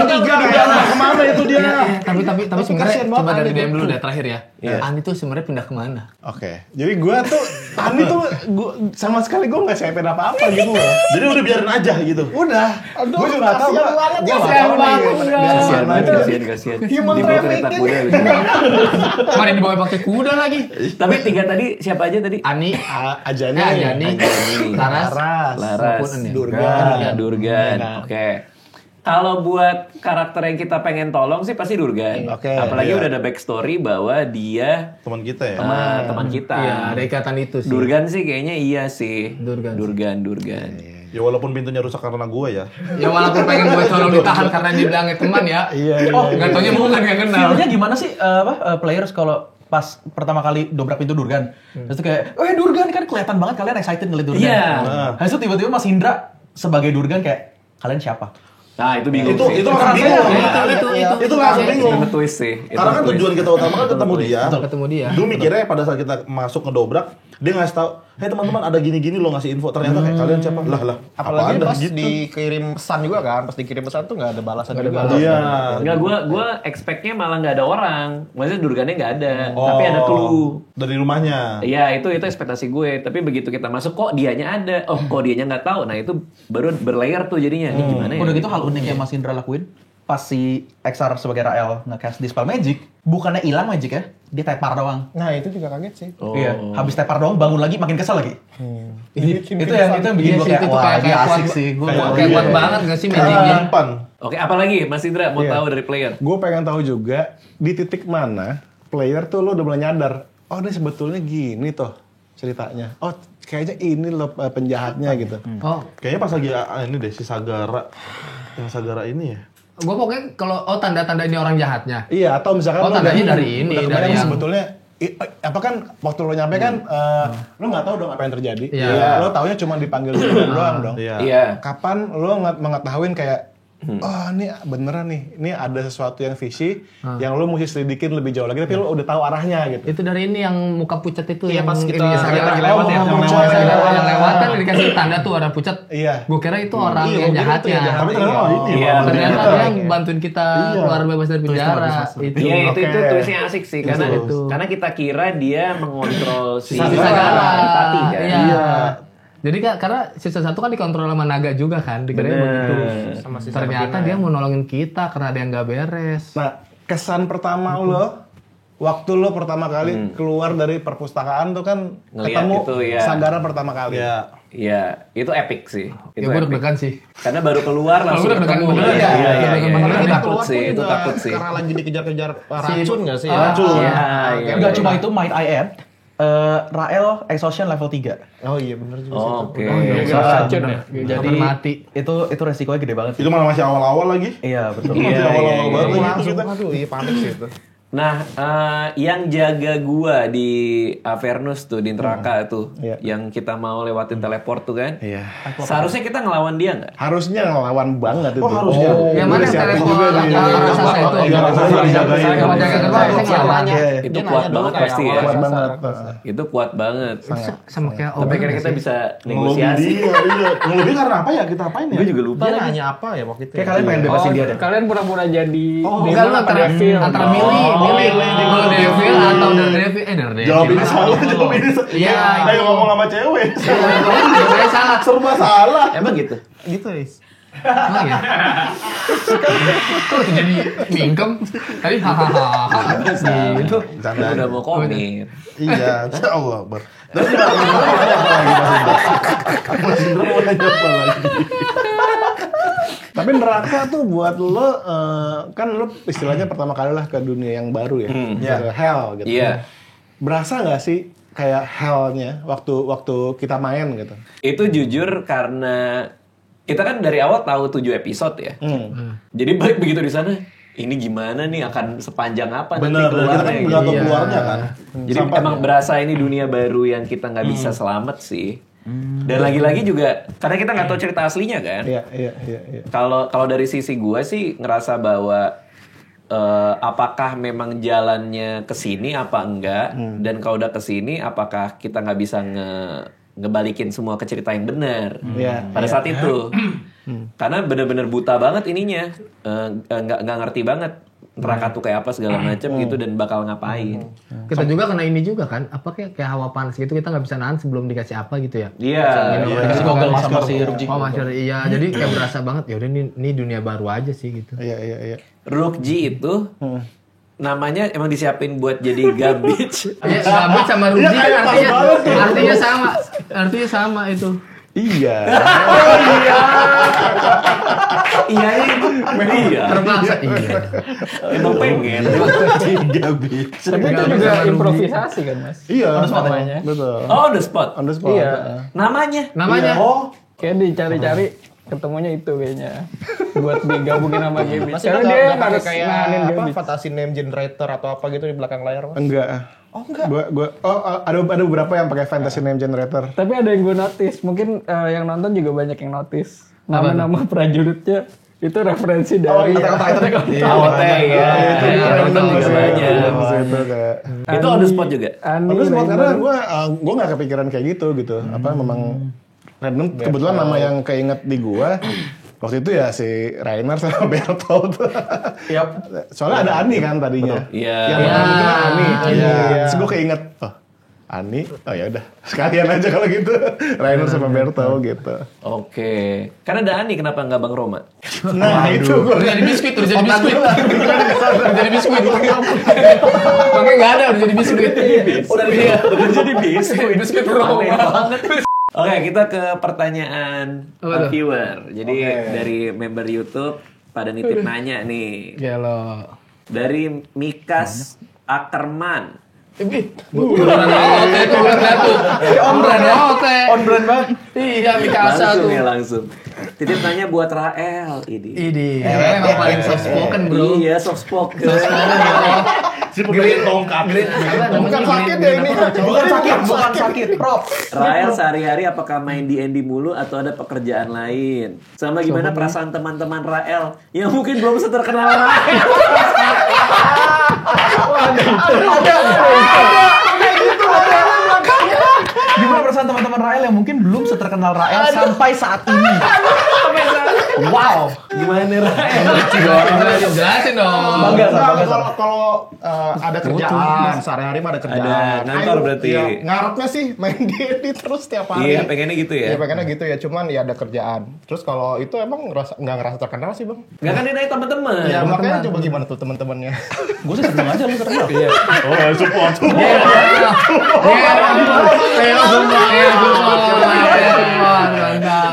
Kemana itu dia? Tapi sebenarnya coba dari DM dulu deh terakhir ya. Ani tuh sebenarnya pindah kemana? Oke, jadi gue tuh Ani tuh sama sekali gue nggak siapin apa-apa gitu loh. Jadi udah biarin aja gitu. Udah, gue juga nggak tahu. Gue nggak Kasihan tahu banget, nih. Kasihan. Human Dibawa kereta trafficking. kuda. Kemarin dibawa pakai kuda lagi. Tapi 3 tadi siapa aja tadi? Ani, Ajani, Ajani, Laras, Laras, Pun-en ya? Durgan. Oke. Kalau buat karakter yang kita pengen tolong sih pasti Durgan. Oke. Apalagi udah ada backstory bahwa dia Teman kita ya. teman kita. Iya, ada ikatan itu sih. Durgan sih kayaknya iya sih. Durgan. Ya walaupun pintunya rusak karena gue ya. Ya walaupun pengen gue colong ditahan karena dibilangnya teman ya. Iya. Oh, nggak taunya bukan nggak kenal. Feel-nya gimana sih players kalau pas pertama kali dobrak pintu Durgan. Terus tuh kayak, Durgan kan kelihatan banget kalian excited ngeliat Durgan. Iya. Habis itu tiba-tiba Mas Indra sebagai Durgan kayak, kalian siapa? Nah, itu bingung Itu sih. langsung bingung. Itu langsung bingung. Itu twist sih. Karena kan tujuan kita utama kan ketemu dia. Ketemu dia. Dulu mikirnya pada saat kita masuk ngedobrak, dia ngasih tahu, "Hei teman-teman, ada gini-gini lo ngasih info." Ternyata kayak kalian siapa? Lah. Apalagi apaan dah pas gitu. dikirim pesan juga kan, pas dikirim pesan tuh nggak ada balasan juga. Iya. Enggak, gua expect-nya malah nggak ada orang. Maksudnya Durgannya nggak ada, tapi ada clue. Dari rumahnya. Iya, itu ekspektasi gue. Tapi begitu kita masuk, kok dianya ada. Oh, kok dianya nggak tahu. Nah, itu baru berlayer tuh jadinya. Ini gimana ya? Udah gitu hal unik yang Mas Indra lakuin, pas si XR sebagai Rael nge-cast Dispel Magic, bukannya hilang magic ya, dia tepar doang. Nah itu juga kaget sih. Iya, habis tepar doang bangun lagi makin kesel lagi. Itu yang bikin Iya gue sih, kayak, itu wah ini kayak asik kuat- sih. Gue Kayak kuat banget gak sih magicnya? Pan. Oke, apalagi Mas Indra mau tahu dari player? Gue pengen tahu juga di titik mana player tuh lo udah mulai nyadar, oh ini sebetulnya gini tuh ceritanya. Oh kayaknya ini lo penjahatnya gitu. Oh, Kayaknya pas lagi ini deh si Sagara. Yang Sagara ini ya. gue pokoknya kalau tanda-tanda ini orang jahatnya. Iya, atau misalkan Oh, lo tandanya udah- dari ini, udah dari kebayang yang- sebetulnya apa kan waktu lo nyampe kan lo nggak tahu dong apa yang terjadi. Iya. Lo taunya cuma dipanggil doang dong. Iya. Kapan lo mengetahuin kayak oh ini beneran nih, ini ada sesuatu yang fishy yang lo mesti selidikin lebih jauh lagi, tapi lo udah tahu arahnya gitu. Itu dari ini yang muka pucat itu Iya, yang pas kita ini lagi lewat ya, yang yang lewat. yang lewat kan dikasih tanda tuh ada pucat. Iya. Gue kira itu orang Iya, yang gua kira itu jahatnya. yang jahat. Tapi ternyata ini Iya, malah Ternyata dia. dia yang bantuin kita keluar bebas dari penjara. Itu. Iya, itu Oke. twistnya asik sih karena Itu. karena kita kira dia mengontrol si Si Sagara. Empati kan. Iya. Jadi karena season 1 kan dikontrol sama naga juga kan, dikira begitu. Sama si Ternyata dia mau nolongin kita karena ada yang nggak beres. Nah, kesan pertama lo waktu lo pertama kali keluar dari perpustakaan tuh kan Ngeliat ketemu itu, ya. Sagara pertama kali. Iya. Iya, itu epic sih. Ya Itu gue epic. deg-degan sih. Karena baru keluar langsung gue deg-degan ketemu. beneran. Iya, Iya, iya, deg-degan iya. beneran. Itu Kita takut keluar sih, pun itu juga takut sih. karena lagi dikejar-kejar racun nggak sih? Racun. Iya, iya. Enggak cuma itu, might I add, Rael Exhaustion level 3. Oh iya bener juga. Oke. Racun ya. Jadi mati. itu resikonya gede banget sih. Itu malah masih awal-awal lagi. Iya, betul. Iya, Masih awal-awal iya, banget iya. lagi itu kita. Aduh iya panik sih itu. Nah, yang jaga gua di Avernus tuh di neraka tuh, Iya. yang kita mau lewatin teleport tuh kan. Iya. Seharusnya kita ngelawan dia nggak? Harusnya ngelawan banget itu. harusnya. Yang mana yang telepon raksasa itu? Iya, raksasa dijagain. Saya nggak jaga gerbang, saya ngelawan. Itu kuat banget pasti ya. Kuat banget. Itu kuat banget. Sama kayak Tapi kira kita bisa negosiasi. Ngelobi karena apa ya? Kita apain ya? Gue juga lupa Dia lagi. nanya apa ya waktu itu? Kayak kalian pengen bebasin dia deh. Kalian pura-pura jadi Enggak lu antara milih kalau Devil atau Daredevil Daredevil. Jawab ini salah, jawab ini salah. Iya, Ayo ngomong sama cewek. Saya salah. Serba salah. Emang gitu? Gitu guys. Emang ya? Kok jadi mingkem? Tadi hahaha. Gitu. Udah mau komit. Iya, insya Allah. Terus mau nanya apa lagi Mas Indra? Mau nanya apa lagi? Tapi neraka tuh buat lo kan lo istilahnya pertama kali lah ke dunia yang baru ya, ke hell gitu. Iya. Berasa nggak sih kayak hellnya waktu kita main gitu? Itu jujur karena kita kan dari awal tahu 7 episode ya. Jadi balik begitu di sana, ini gimana nih akan sepanjang apa Bener, nanti kita kan keluarnya nggak tahu gitu. keluarnya kan. Jadi emang berasa ini dunia baru yang kita nggak bisa selamat sih. Dan lagi-lagi juga karena kita nggak tahu cerita aslinya kan. Iya. Kalau dari sisi gua sih ngerasa bahwa apakah memang jalannya ke sini apa enggak, dan kalau udah ke sini apakah kita nggak bisa ngebalikin semua ke cerita yang benar pada saat itu. Karena bener-bener buta banget ininya, nggak ngerti banget neraka tuh kayak apa segala macam gitu dan bakal ngapain. Kita juga kena ini juga kan, apa kayak hawa panas gitu, kita nggak bisa nahan sebelum dikasih apa gitu ya. Iya. Dikasih goggle sama si Rukji. Oh masker, iya. Jadi kayak berasa banget, ya udah ini dunia baru aja sih gitu. Iya. Rukji itu namanya emang disiapin buat jadi garbage. Iya, Gabit sama Ruji kan artinya sama itu. Iya. Iya itu. Iya. Terpaksa iya. Emang pengen. Tapi itu juga improvisasi kan mas? Iya. Namanya. Betul. Oh, the spot. On the spot. Iya. Namanya. Namanya Oh, Kayak dicari-cari. ketemunya itu kayaknya. Buat digabungin sama game. Masih Karena nggak dia pakai harus kayak nganin apa game. fantasy name generator atau apa gitu di belakang layar, Mas? Enggak. Oh, enggak. Ada beberapa yang pakai fantasy name generator. Tapi ada yang gue notice, mungkin yang nonton juga banyak yang notice. Nama-nama prajuritnya itu referensi dari AOT ya. Nonton juga banyak. Itu on the spot juga. Tapi sempat karena gue nggak kepikiran kayak gitu. Apa memang random. Kebetulan nama yang keinget di gue waktu itu ya si Rainer sama Bertolt. Soalnya ada Ani kan tadinya. Iya. Yang mungkin Ani. Terus gue keinget, oh Ani, oh ya udah sekalian aja kalau gitu. Rainer sama Bertolt gitu. Oke. Karena ada Ani, kenapa nggak Bang Roma? Nah itu gue Udah jadi biskuit. Udah jadi biskuit. Makanya nggak ada, udah jadi biskuit. Udah jadi biskuit. Biskuit Aneh Roma. banget. Oke, kita ke pertanyaan viewer. Jadi dari member YouTube pada nitip nanya nih. Gelo. Dari Mikas Ackerman. Beneran AOT itu beneran AOT. On brand banget. Iya, Mikasa Langsung tuh. ya langsung. Titip tanya buat Rael ini. Ini, emang paling soft spoken bro. Iya, soft spoken. Si pegang tongkat. bukan sakit ya ini. Bukan sakit, Prof. Rael sehari-hari apakah main D&D mulu atau ada pekerjaan lain? Sama gimana perasaan teman-teman Rael yang mungkin belum seterkenal Rael? Gimana perasaan teman-teman Rael yang mungkin belum seterkenal Rael sampai saat ini? Wow. Gimana Rael? Jelasin dong. Bangga kalau ada kerjaan, sehari-hari mah ada kerjaan. Ada ngantor berarti. Iya, ngarepnya sih main D&D terus tiap hari. Iya, pengennya gitu ya. Iya, pengennya gitu ya, cuman ya ada kerjaan. Terus kalau itu emang nggak ngerasa terkenal sih, Bang. Gak kan dia naik teman-teman. Ya, makanya coba gimana tuh teman-temannya. Gue sih seneng aja lu terkenal. Oh support.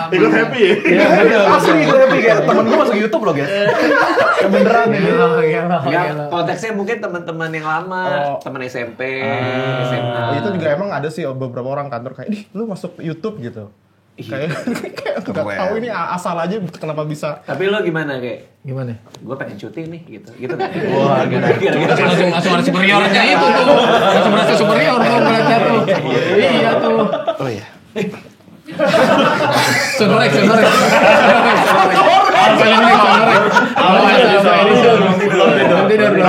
Ikut happy ya. Iya betul. Asli gue happy kayak temen gue masuk YouTube loh guys. Ya beneran ini. Enggak, konteksnya mungkin teman-teman yang lama, teman SMP, SMA. Itu juga emang ada sih beberapa orang kantor kayak, "Ih, lu masuk YouTube gitu." Kayak nggak tahu ini asal aja kenapa bisa. Tapi lo gimana kayak? Gimana? Gue pengen cuti nih gitu. Gitu kan? Wah, Langsung ada superiornya itu tuh. Langsung merasa superior tuh mereka tuh. Iya tuh. Oh iya. Sonorek.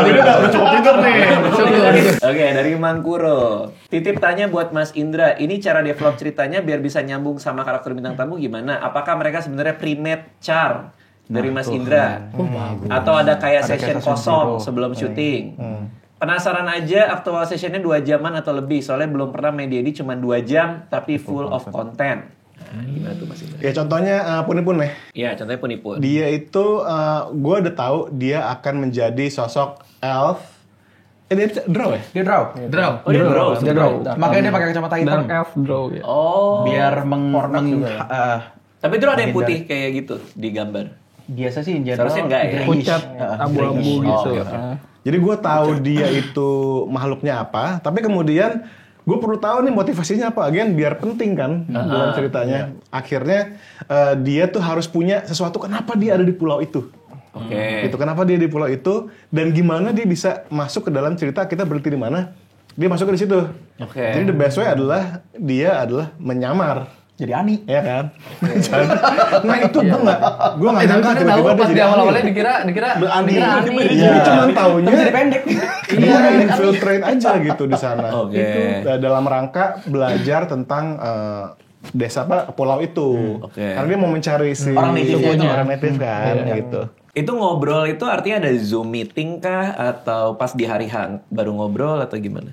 Udah cukup pintar nih. Oke, dari Mangkuro. Titip tanya buat Mas Indra, ini cara develop ceritanya biar bisa nyambung sama karakter bintang tamu gimana? Apakah mereka sebenarnya pre-made char dari Mas Indra? Atau ada kayak session kosong sebelum syuting? Penasaran aja aktual sessionnya 2 jaman atau lebih, soalnya belum pernah main D&D cuma 2 jam tapi full of content. Gimana tuh Mas Indra? Ya contohnya Punipun ya. Iya, contohnya Punipun. Dia itu gue udah tahu dia akan menjadi sosok elf. Dia draw ya? Dia draw. Oh, dia draw. Makanya dia pakai kacamata hitam. Dark Elf Draw ya. Oh. Biar Tapi draw ada yang putih kayak gitu di gambar. biasa sih in general. Seharusnya enggak ya? Pucat abu-abu gitu. oke. Jadi gue tahu dia itu makhluknya apa, tapi kemudian gue perlu tahu nih motivasinya apa, again biar penting kan dalam ceritanya. Akhirnya dia tuh harus punya sesuatu kenapa dia ada di pulau itu. Oke. Gitu, kenapa dia di pulau itu dan gimana dia bisa masuk ke dalam cerita kita berhenti di mana? Dia masuk ke situ. Oke. Jadi the best way adalah dia adalah menyamar. Jadi Ani. Ya kan? Nah itu gue nggak nyangka tahu tiba-tiba dia pas di jadi awal-awalnya Ani. dikira Ani. Ani. Jadi cuma taunya Jadi pendek. dia infiltrate aja gitu di sana. Oke. Itu dalam rangka belajar tentang desa pulau itu. Oke. Karena dia mau mencari si Orang native-nya itu. orang native kan gitu. Itu ngobrol itu artinya ada Zoom meeting kah atau pas di hari H baru ngobrol atau gimana?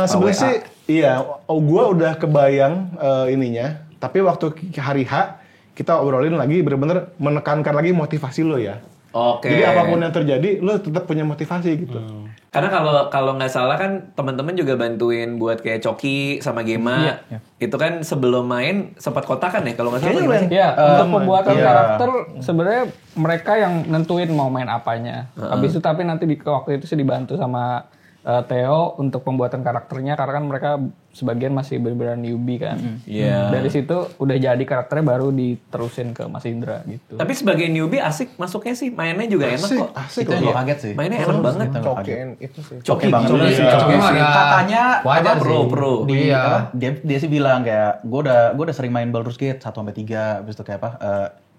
Sebenarnya sih iya, gue udah kebayang ininya. Tapi waktu hari H kita obrolin lagi bener-bener menekankan lagi motivasi lo ya. Oke. Jadi apapun yang terjadi lo tetap punya motivasi gitu. Karena kalau nggak salah kan teman-teman juga bantuin buat kayak Coki sama Gema. Itu kan sebelum main sempat kotakan ya kalau nggak salah. Gimana sih? Ya, untuk pembuatan karakter sebenarnya mereka yang nentuin mau main apanya. Habis itu tapi nanti waktu itu sih dibantu sama Theo untuk pembuatan karakternya karena kan mereka sebagian masih beneran newbie kan. Iya. Dari situ udah jadi karakternya baru diterusin ke Mas Indra gitu. Tapi sebagai newbie asik masuknya sih, mainnya juga enak kok. Asik Itu yang gue kaget sih. Mainnya enak banget. Cokin itu sih. Coki banget. Coki mah ya Katanya wajar apa, sih. pro. Di, Iya. apa, dia sih bilang kayak gue udah sering main Baldur's Gate 1-3, habis itu kayak apa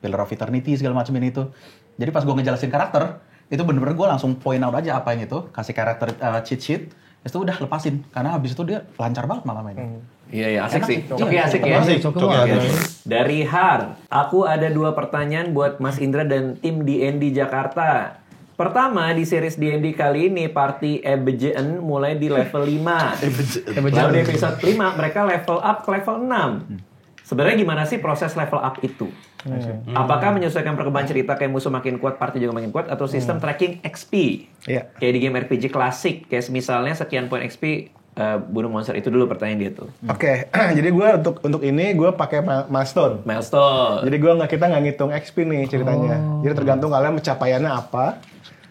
Pillar of Eternity segala macam ini itu. Jadi pas gue ngejelasin karakter itu bener-bener gue langsung point out aja apa yang itu, kasih karakter cheat sheet, itu udah lepasin karena habis itu dia lancar banget malah mainnya. Iya, asik Enak sih. sih. Coki asik ya. Asik, Coki mah asik. Dari Har, aku ada 2 pertanyaan buat Mas Indra dan tim D&D Jakarta. Pertama, di series D&D kali ini, party Ebejeen mulai di level 5. Lalu di episode 5, mereka level up ke level 6. Sebenarnya gimana sih proses level up itu? Apakah menyesuaikan perkembangan cerita kayak musuh makin kuat, party juga makin kuat, atau sistem tracking XP? Iya. Kayak di game RPG klasik, kayak misalnya sekian poin XP, bunuh monster. Itu dulu pertanyaan dia tuh. Oke, jadi gue untuk ini gue pakai milestone. Milestone. Jadi kita nggak ngitung XP nih ceritanya. Jadi tergantung kalian pencapaiannya apa.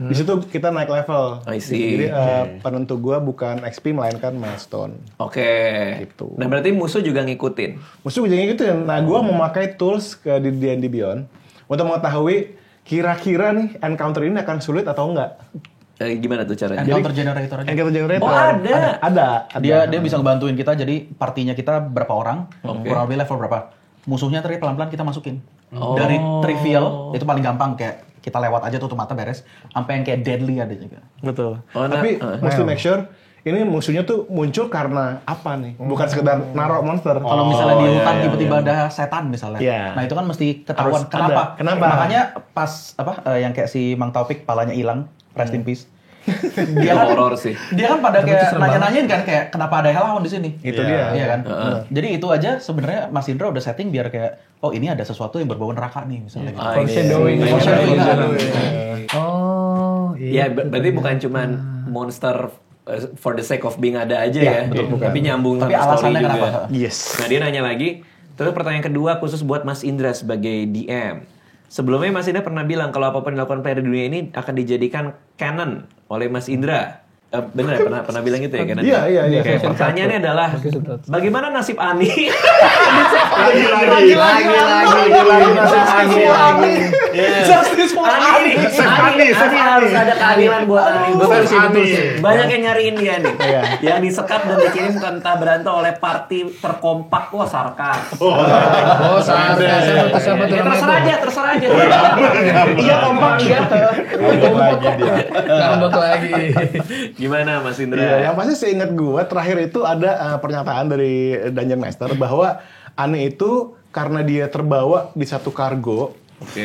Di situ kita naik level. I see. Jadi penentu gue bukan XP melainkan milestone. Oke. Gitu. Nah berarti musuh juga ngikutin. Musuh jadi gitu ya. Nah gue memakai tools di D&D Beyond untuk mengetahui kira-kira nih encounter ini akan sulit atau enggak. Gimana tuh caranya? Encounter generator aja. Encounter generator. Oh, ada. Ada. Dia bisa ngebantuin kita, jadi partinya kita berapa orang, kurang lebih level berapa. Musuhnya tadi pelan-pelan kita masukin. Dari trivial, itu paling gampang, kayak kita lewat aja tutup mata beres, sampai yang kayak deadly ada juga. Betul. Oh, Tapi mesti make sure ini musuhnya tuh muncul karena apa nih? Bukan sekedar narok monster. Kalau misalnya di hutan tiba-tiba ada setan misalnya, Iya. nah itu kan mesti ketahuan Harus kenapa. ada. Kenapa? Makanya pas yang kayak si Mang Taufik palanya hilang, rest in peace. Dia kan horor sih. Dia kan pada kayak nanya-nanyain kan kayak kenapa ada hellhound di sini. Itu dia. Iya kan. Jadi itu aja sebenarnya Mas Indra udah setting biar kayak oh ini ada sesuatu yang berbau neraka nih misalnya. Gitu. Foreshadowing. Oh, Ya berarti bukan cuman monster for the sake of being ada aja ya. Tapi nyambung Tapi sama story alasannya juga. kenapa? Yes. Nah dia nanya lagi. Terus pertanyaan kedua khusus buat Mas Indra sebagai DM. Sebelumnya Mas Indra pernah bilang kalau apapun yang dilakukan player di dunia ini akan dijadikan canon oleh Mas Indra. Bener ya? Pernah bilang gitu ya? Canon? Iya. Oke, pertanyaannya adalah bagaimana nasib Ani? lagi. Justice for Ani harus ada keadilan buat Ani. Banyak yang nyariin dia nih. Yang disekap dan dikirim ke entah berantah oleh party terkompak. Wah sarkas. Oh, sarkas. Siapa tuh Ya, namanya? terserah aja. Iya kompak iya. Ngambek lagi. Gimana Mas Indra? Iya, yang pasti seingat gue terakhir itu ada pernyataan dari Dungeon Master bahwa Ani itu karena dia terbawa di satu kargo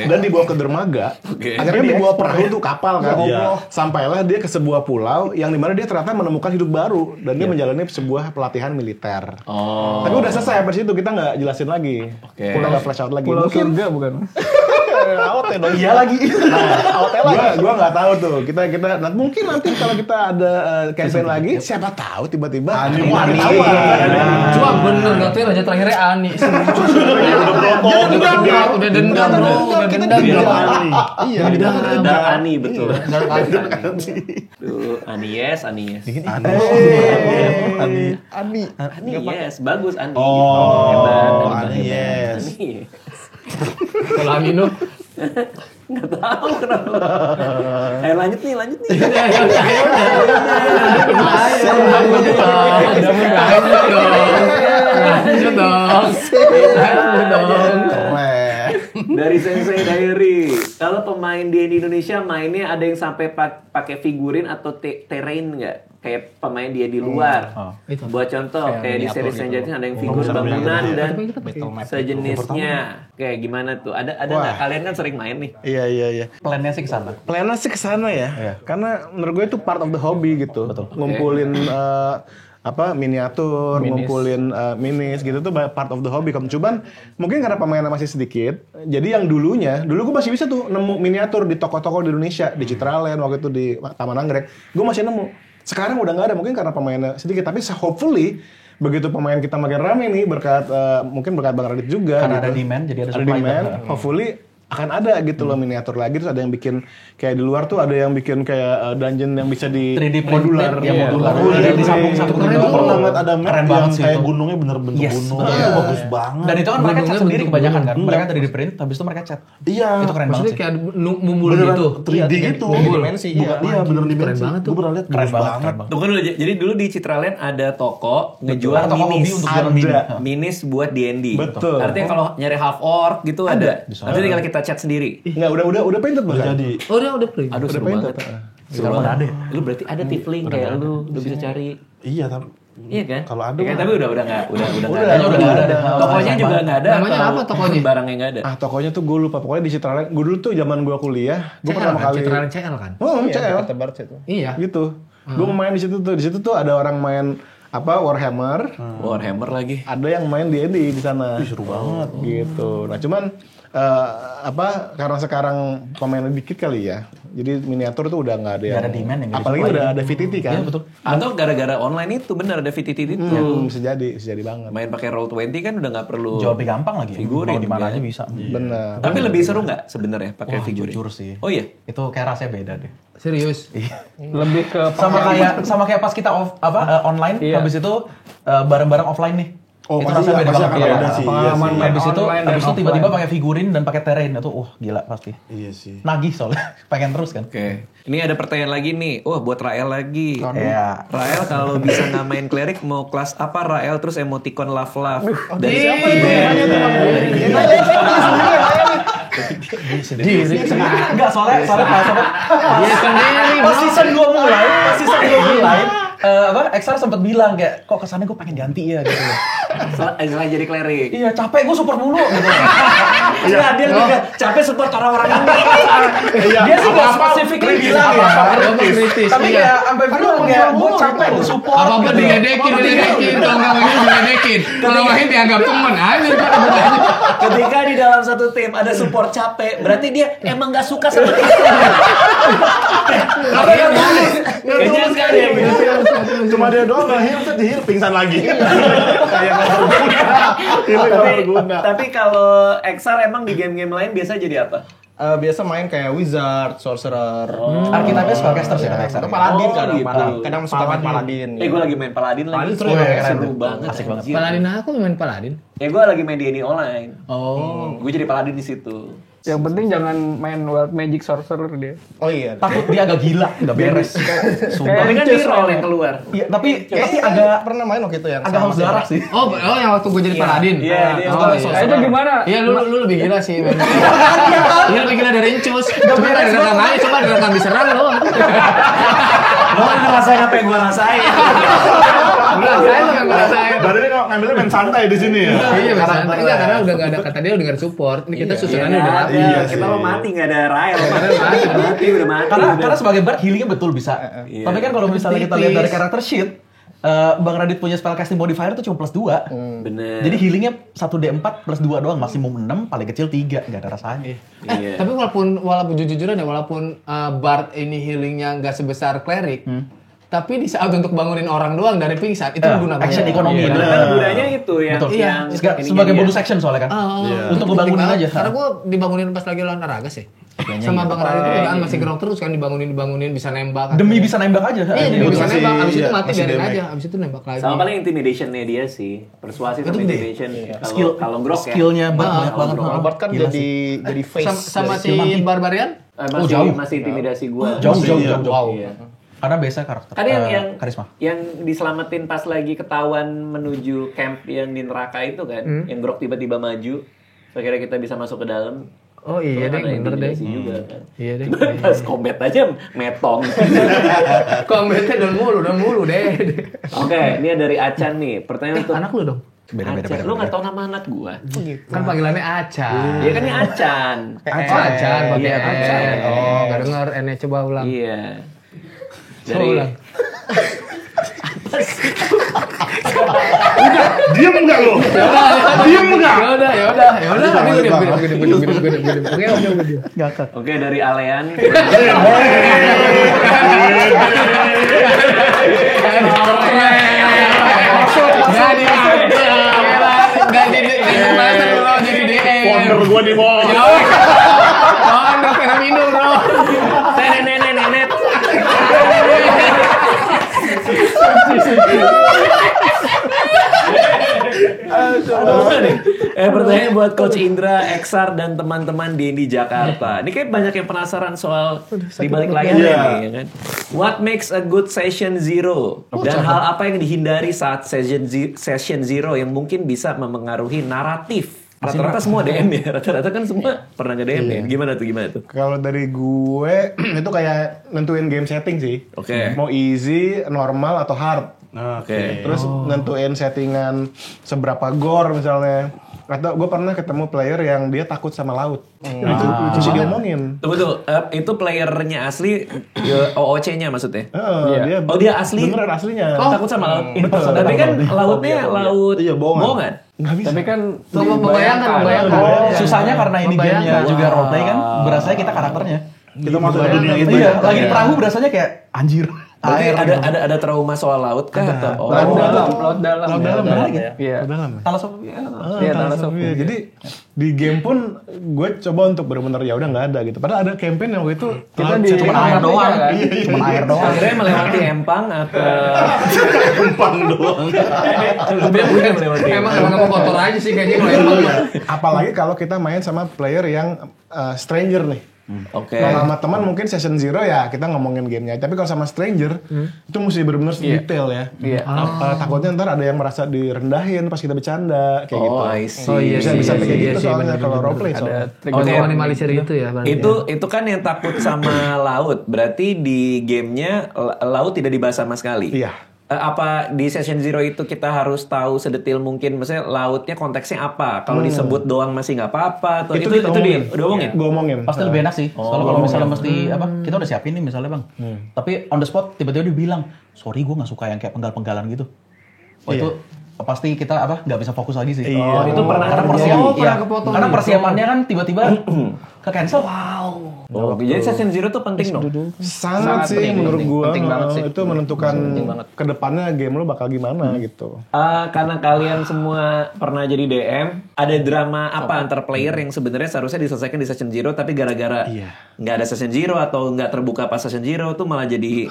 dan dibawa ke dermaga, akhirnya dibawa perahu tuh kapal kan, sampailah dia ke sebuah pulau yang dimana dia ternyata menemukan hidup baru dan dia menjalani sebuah pelatihan militer. Tapi udah selesai sampai situ kita nggak jelasin lagi, udah nggak flash out lagi. Pulau Mungkin surga bukan? AOT dong. Iya lagi. AOT lagi. Gua nggak tahu tuh. Kita mungkin nanti kalau kita ada campaign lagi, siapa tahu tiba-tiba Ani Cuma bener nggak tuh raja terakhirnya Ani. Udah dendam bro. Udah dendam. Iya. Dark Ani betul. Dark Ani. Tuh, Ani yes. Ani. Ani yes, bagus Ani. Oh, Hebat, Ani yes. Ani. Kalau Amino. Nggak tahu kenapa. Lanjut nih. Lanjut dong. Keren. Dari Sensei Diary. Kalau pemain di Indonesia mainnya ada yang sampai pakai figurin atau terrain nggak? Kayak pemain dia di luar. Buat contoh kayak di seri Stranger Things ada yang figur bangunan dan sejenisnya. Kayak gimana tuh? Ada nggak? Kalian kan sering main nih. Iya. Plannya sih ke sana. Plannya sih kesana ya. Karena menurut gue itu part of the hobby gitu. Ngumpulin miniatur, ngumpulin minis gitu tuh part of the hobby. Cuman mungkin karena pemainnya masih sedikit, jadi yang dulu gue masih bisa tuh nemu miniatur di toko-toko di Indonesia, di Citraland waktu itu di Taman Anggrek, gue masih nemu. Sekarang udah nggak ada, mungkin karena pemainnya sedikit. Tapi hopefully begitu pemain kita makin rame nih mungkin berkat Bang Radit juga. Karena gitu. ada demand, jadi ada supply. demand. Hopefully akan ada gitu loh miniatur lagi, terus ada yang bikin kayak di luar tuh ada yang bikin kayak dungeon yang bisa di 3D modular. ya modular. Oh, Ada iya, disambung-sambungin Gue gitu. pernah ngeliat ada map Keren yang banget sih kayak itu. gunungnya bener-bener Yes. gunung. Iya. Itu bagus banget. Dan itu kan mereka cat Gunungnya sendiri bentuk kebanyakan kan. gunung. Mereka 3D print, habis itu mereka cat. Iya. Itu keren banget Maksudnya sih. kayak mumbul Beneran gitu. 3D gitu. dimensi, iya. Iya, bener dimensi. Keren banget tuh. Gue pernah lihat Keren bagus banget, banget. keren banget. Tunggu dulu, jadi dulu di Citraland ada toko ngejual Ada toko hobi minis. untuk jualan mini. Minis buat D&D. Betul. Artinya kalau nyari half orc gitu ada. Bisa. Nanti tinggal kita cat sendiri. Enggak, udah painted Udah bahkan. jadi. Oh, udah play. Aduh, seru painted. banget. Sekarang udah ada ya? Lu berarti ada tiefling kayak lu bisa cari. Iya, tapi Iya kan? Kalau ada Ya kan, mah. tapi udah nggak Udah ada. nggak ada. Tokonya juga nggak ada. Namanya atau apa tokonya? Barangnya nggak ada. Tokonya tuh gue lupa, pokoknya di Citraland. Gue dulu tuh zaman gue kuliah, gue pertama kali Citraland CL kan? Oh, Iya, CL. kata Barca itu. Iya. Gitu. Gue main di situ tuh. Di situ tuh ada orang main Warhammer. Warhammer lagi. Ada yang main D&D di sana. Seru banget. Gitu. Nah, cuman karena sekarang pemainnya dikit kali ya. Jadi miniatur tuh udah nggak ada yang. Nggak ada demand yang nggak Apalagi disupply. udah ada VTT kan. Iya betul. Atau gara-gara online itu benar ada VTT itu. Bisa jadi banget. Main pakai Roll20 kan udah nggak perlu. Jauh lebih gampang lagi. Figurin Mau di mana juga. aja bisa. Bener. Tapi lebih seru nggak sebenarnya pakai Wah, figurin? jujur sih. Oh iya. Itu kayak rasanya beda deh. Serius. Lebih ke Sama kayak pas kita online, Iya. habis itu bareng-bareng offline nih. Oh, itu pasti rasanya beda pasti banget. akan Iya. beda sih. Pengalaman main Habis itu, online dan habis itu tiba-tiba offline. pakai figurin dan pakai terrain itu, gila pasti. Iya sih. Nagih soalnya, pengen terus kan. Oke. Ini ada pertanyaan lagi nih. Oh, buat Rael lagi. Iya. Rael kalau bisa namain klerik mau kelas apa Rael terus emoticon love. Dari Siapa itu namanya tuh? Enggak, soalnya Dia sendiri. pas season 2 mulai, XR sempat bilang kayak, kok kesannya gue pengen ganti ya gitu. Selain jadi klerik. Iya, capek gue support mulu gitu. Iya, dia juga capek support orang-orang ini. Dia sih nggak spesifik bilang ya. Apa kritis? Tapi Iya. kayak sampai bilang kayak gue capek gue support. Apa-apa diledekin. Kalau nggak main diledekin. Kalau main dianggap temen aja. Ketika di dalam satu tim ada support capek, berarti dia emang nggak suka sama tim. Kayaknya sekali ya. Cuma dia doang nggak heal, di heal pingsan lagi. Kayak nggak berguna. Itu nggak berguna. Tapi kalau XR emang di game-game lain biasa jadi apa? Biasa main kayak wizard, sorcerer. Archetype spellcaster sih kan XR. Atau paladin Oh, kadang, gitu. kadang suka main paladin. Gue lagi main Paladin lagi. Paladin seru ya, keren. Seru banget. Asik banget. anjir. Paladin aku main Paladin. Ya gue lagi main D&D online. Oh. Gue jadi Paladin di situ. Yang penting jangan main Wild Magic Sorcerer dia. Oh iya. Takut dia agak gila, nggak beres. Tapi kan di roll yang keluar. Iya, tapi Kayaknya agak pernah main waktu itu yang agak haus darah sih. Oh, yang waktu gue jadi Paladin. Iya, dia Oh, waktu iya. Nah, itu gimana? Iya, lu lebih gila sih. Iya, lebih gila dari Encus. Coba direkam aja, coba direkam diserang lu. Lo kan ngerasain apa yang gue rasain. Enggak, saya tuh yang ngerasain. Berarti dia ngambilnya main santai di sini ya. Iya, biasa. Enggak, karena udah enggak ada kata dia udah enggak ada support. Ini kita susunannya udah mati. Iya, kita lo mati nggak ada Rael. Udah mati. Karena sebagai Bard healingnya betul bisa. Iya. Tapi kan kalau misalnya kita lihat dari karakter sheet, Bang Radit punya spellcasting modifier tuh cuma +2. Bener. Jadi healingnya 1d4 +2 doang, maksimum 6, paling kecil 3, nggak ada rasanya. Iya. Tapi walaupun jujur-jujuran ya, walaupun Bard ini healingnya nggak sebesar cleric, tapi di saat untuk bangunin orang doang dari pingsan itu guna banget. Action ekonomi. Iya, bener. kan gunanya itu yang Betul. yang Sebagai ininya bonus dia. action soalnya kan. Untuk Penting ngebangunin banget. aja. Karena gue dibangunin pas lagi lawan Aragas ya. Sama Bang Radit itu kan masih gerong terus kan dibangunin bisa nembak. Demi bisa nembak aja. Iya, demi bisa masih- nembak. Abis itu iya, mati masih biarin damage. aja. Abis itu nembak lagi. Sama paling intimidation-nya dia sih. Persuasi sama intimidation. Kalau grok ya. Skillnya banyak banget. Robert kan Gila jadi face. Sama si Barbarian? Masih intimidasi gue. Jauh. Wow. Karena biasa karakter. Kan yang karisma. yang diselamatin pas lagi ketahuan menuju camp yang di neraka itu kan, yang grok tiba-tiba maju, akhirnya kita bisa masuk ke dalam. Oh iya Itu deh, kan bener deh. intimidasi juga kan. Iya deh. Pas combat aja metong. Komennya dan mulu deh. Oke, ini dari Acan nih. Pertanyaan untuk Anak lu dong. Acan. Lu nggak tahu nama anak gua? Kan panggilannya Acan. Iya kan ini Acan. Oh, Acan pakai Iya, Acan. Acan. Oh, enggak denger. Ene coba ulang. Iya. Coba Dari ulang. Diam enggak lo? Diam enggak? Yaudah. Oke. Oke, dari Alean. Jadi DM. Wonder gua nih, Mo. Pena minum bro. Nenet. Pertanyaan buat Coach Indra, Exar dan teman-teman D&D Jakarta. Ini kayak banyak yang penasaran soal di balik layar ini, ya kan? What makes a good session zero? Dan hal apa yang dihindari saat session zero yang mungkin bisa mempengaruhi naratif? Rata-rata semua DM ya, rata-rata kan semua pernah nge-DM ya. Gimana tuh? Kalau dari gue itu kayak nentuin game setting sih. Oke. Mau easy, normal atau hard. Oke. Terus nentuin settingan seberapa gore misalnya. Atau gue pernah ketemu player yang dia takut sama laut. Itu bisa diomongin. Betul. Itu playernya asli, OOC-nya maksudnya. Dia Dia asli. beneran aslinya. Takut sama laut. Tapi kan lautnya laut bohongan. Nggak bisa. Tapi kan Membayangkan. Susahnya karena ini gamenya juga roleplay kan, berasanya kita karakternya. Kita masuk ke dunia itu. Iya, lagi di perahu berasanya kayak anjir. Berarti ada trauma soal laut kah? Atau laut dalam. Iya. Dalam. Talasofobia. Talasofobia. Jadi di game pun gue coba untuk benar-benar ya udah nggak ada gitu. Padahal ada campaign yang waktu itu Kita di Cuma air doang. Cuma air doang. akhirnya melewati empang atau Emang mau kotor aja sih kayaknya kalau emang. apalagi kalau kita main sama player yang stranger nih. Oke. Kalau sama teman mungkin session zero ya kita ngomongin gamenya. Tapi kalau sama stranger itu mesti benar-benar detail ya. Iya. Takutnya ntar ada yang merasa direndahin pas kita bercanda kayak gitu. I see. Oh iya Bisa sih, kayak iya gitu sih, soalnya bener, kalau bener, roleplay soalnya. Minimalisir itu ya berarti. Itu kan yang takut sama laut. Berarti di gamenya laut tidak dibahas sama sekali. Iya. Apa di session zero itu kita harus tahu sedetil mungkin, maksudnya lautnya konteksnya apa? Kalau disebut doang masih nggak apa-apa. Atau itu dia udah omongin. Gue omongin. Pasti lebih enak sih. Soalnya kalau misalnya mesti apa, kita udah siapin nih misalnya bang. Tapi on the spot tiba-tiba dia bilang, sorry gue nggak suka yang kayak penggal-penggalan gitu. Itu pasti kita apa nggak bisa fokus lagi sih. Itu pernah karena kepotong karena gitu. persiapannya kan tiba-tiba ke cancel. Jadi session zero tuh penting dong. Sangat sih penting, menurut gue. penting banget sih. Itu menentukan kedepannya game lo bakal gimana gitu. Karena kalian semua pernah jadi DM, ada drama apa antar player yang sebenarnya seharusnya diselesaikan di session zero, tapi gara-gara nggak ada session zero atau nggak terbuka pas session zero tuh malah jadi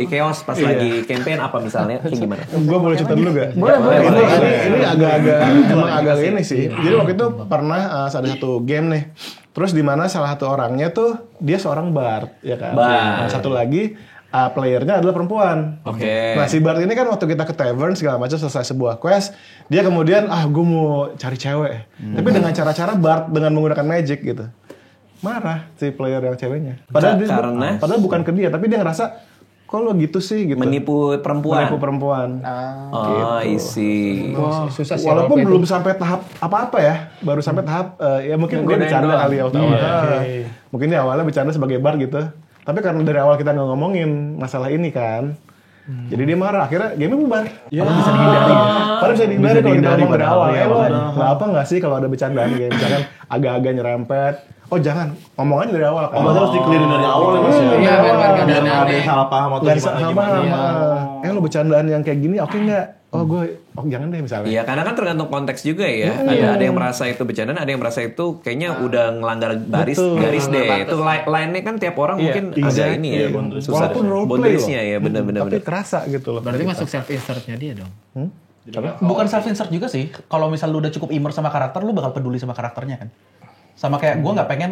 chaos pas lagi campaign apa misalnya, kayak gimana? Gue boleh cerita dulu gak? Boleh. Ini agak-agak emang agak ini sih. Jadi waktu itu pernah ada satu game nih. Terus di mana salah satu orangnya tuh dia seorang bard, ya kan? Bard. Nah, satu lagi playernya adalah perempuan. Oke. Nah si bard ini kan waktu kita ke tavern segala macam selesai sebuah quest, dia kemudian gue mau cari cewek. Tapi dengan cara-cara bard dengan menggunakan magic gitu. Marah si player yang ceweknya. Padahal bukan ke dia, tapi dia ngerasa kok lo gitu sih gitu. Menipu perempuan. Isi. Susah sih. Walaupun belum sampai tahap apa-apa ya, baru sampai tahap ya mungkin dia bercanda kali ya awal. Mungkin dia awalnya bercanda sebagai bar gitu. Tapi karena dari awal kita nggak ngomongin masalah ini kan, jadi dia marah. Akhirnya game bubar. Padahal bisa dihindari. Padahal bisa dihindari kalau kita ngomong dari awal. Kenapa nggak sih kalau ada bercandaan game, misalkan agak-agak nyerempet. Oh jangan, ngomong aja dari awal kan. Berarti harus di-clearin dari awal ya mas ya? Iya, biar nggak Biar nggak ada aneh. yang salah paham atau gimana. Lo bercandaan yang kayak gini oke nggak? Jangan deh misalnya. Iya, karena kan tergantung konteks juga ya. Ada yang merasa itu bercandaan, ada yang merasa itu kayaknya udah ngelanggar garis deh. Itu line-nya kan tiap orang mungkin agak ini ya. Susah. Walaupun roleplay boundariesnya ya, bener-bener. Tapi kerasa gitu loh. Berarti masuk self insertnya dia dong. Bukan self insert juga sih. Kalau misal lu udah cukup immerse sama karakter, lu bakal peduli sama karakternya kan. Sama kayak gue nggak pengen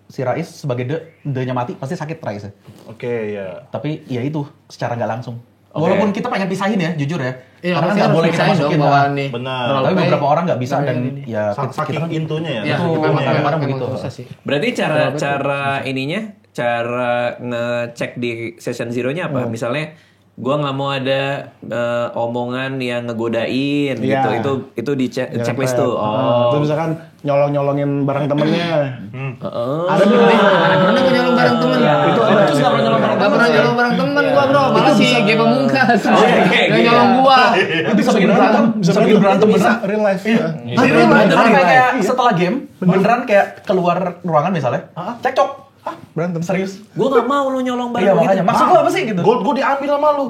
si Rais sebagai D-nya mati pasti sakit Rais ya. Oke ya. Tapi ya itu secara nggak langsung. Walaupun kita pengen pisahin ya, jujur ya. Iya, Karena kan pasti nggak harus boleh kita pisahin masukin dong lah. bahwa nih. Benar. Tapi beberapa orang nggak bisa dan ya Saking intunya ya. Iya, Itu memang kadang-kadang begitu. susah sih. Berarti cara ngecek di session zero-nya apa? Misalnya gue nggak mau ada omongan yang ngegodain gitu. Itu di checklist tuh. Terus misalkan nyolong-nyolongin barang temennya. Ada nih, pernah gue nyolong barang temen. Itu ada. Terus nggak pernah nyolong barang temen. Nggak pernah nyolong barang temen gue bro. Malah si G Pamungkas. Yang nyolong gua. Itu bisa bikin berantem, bisa bikin berantem beneran. Real life. Sampai kayak setelah game beneran kayak keluar ruangan misalnya, cekcok. Berantem. Serius? Gue nggak mau lo nyolong barang Iya gitu. makanya. Maksud lu apa sih gitu? Gue diambil sama lu.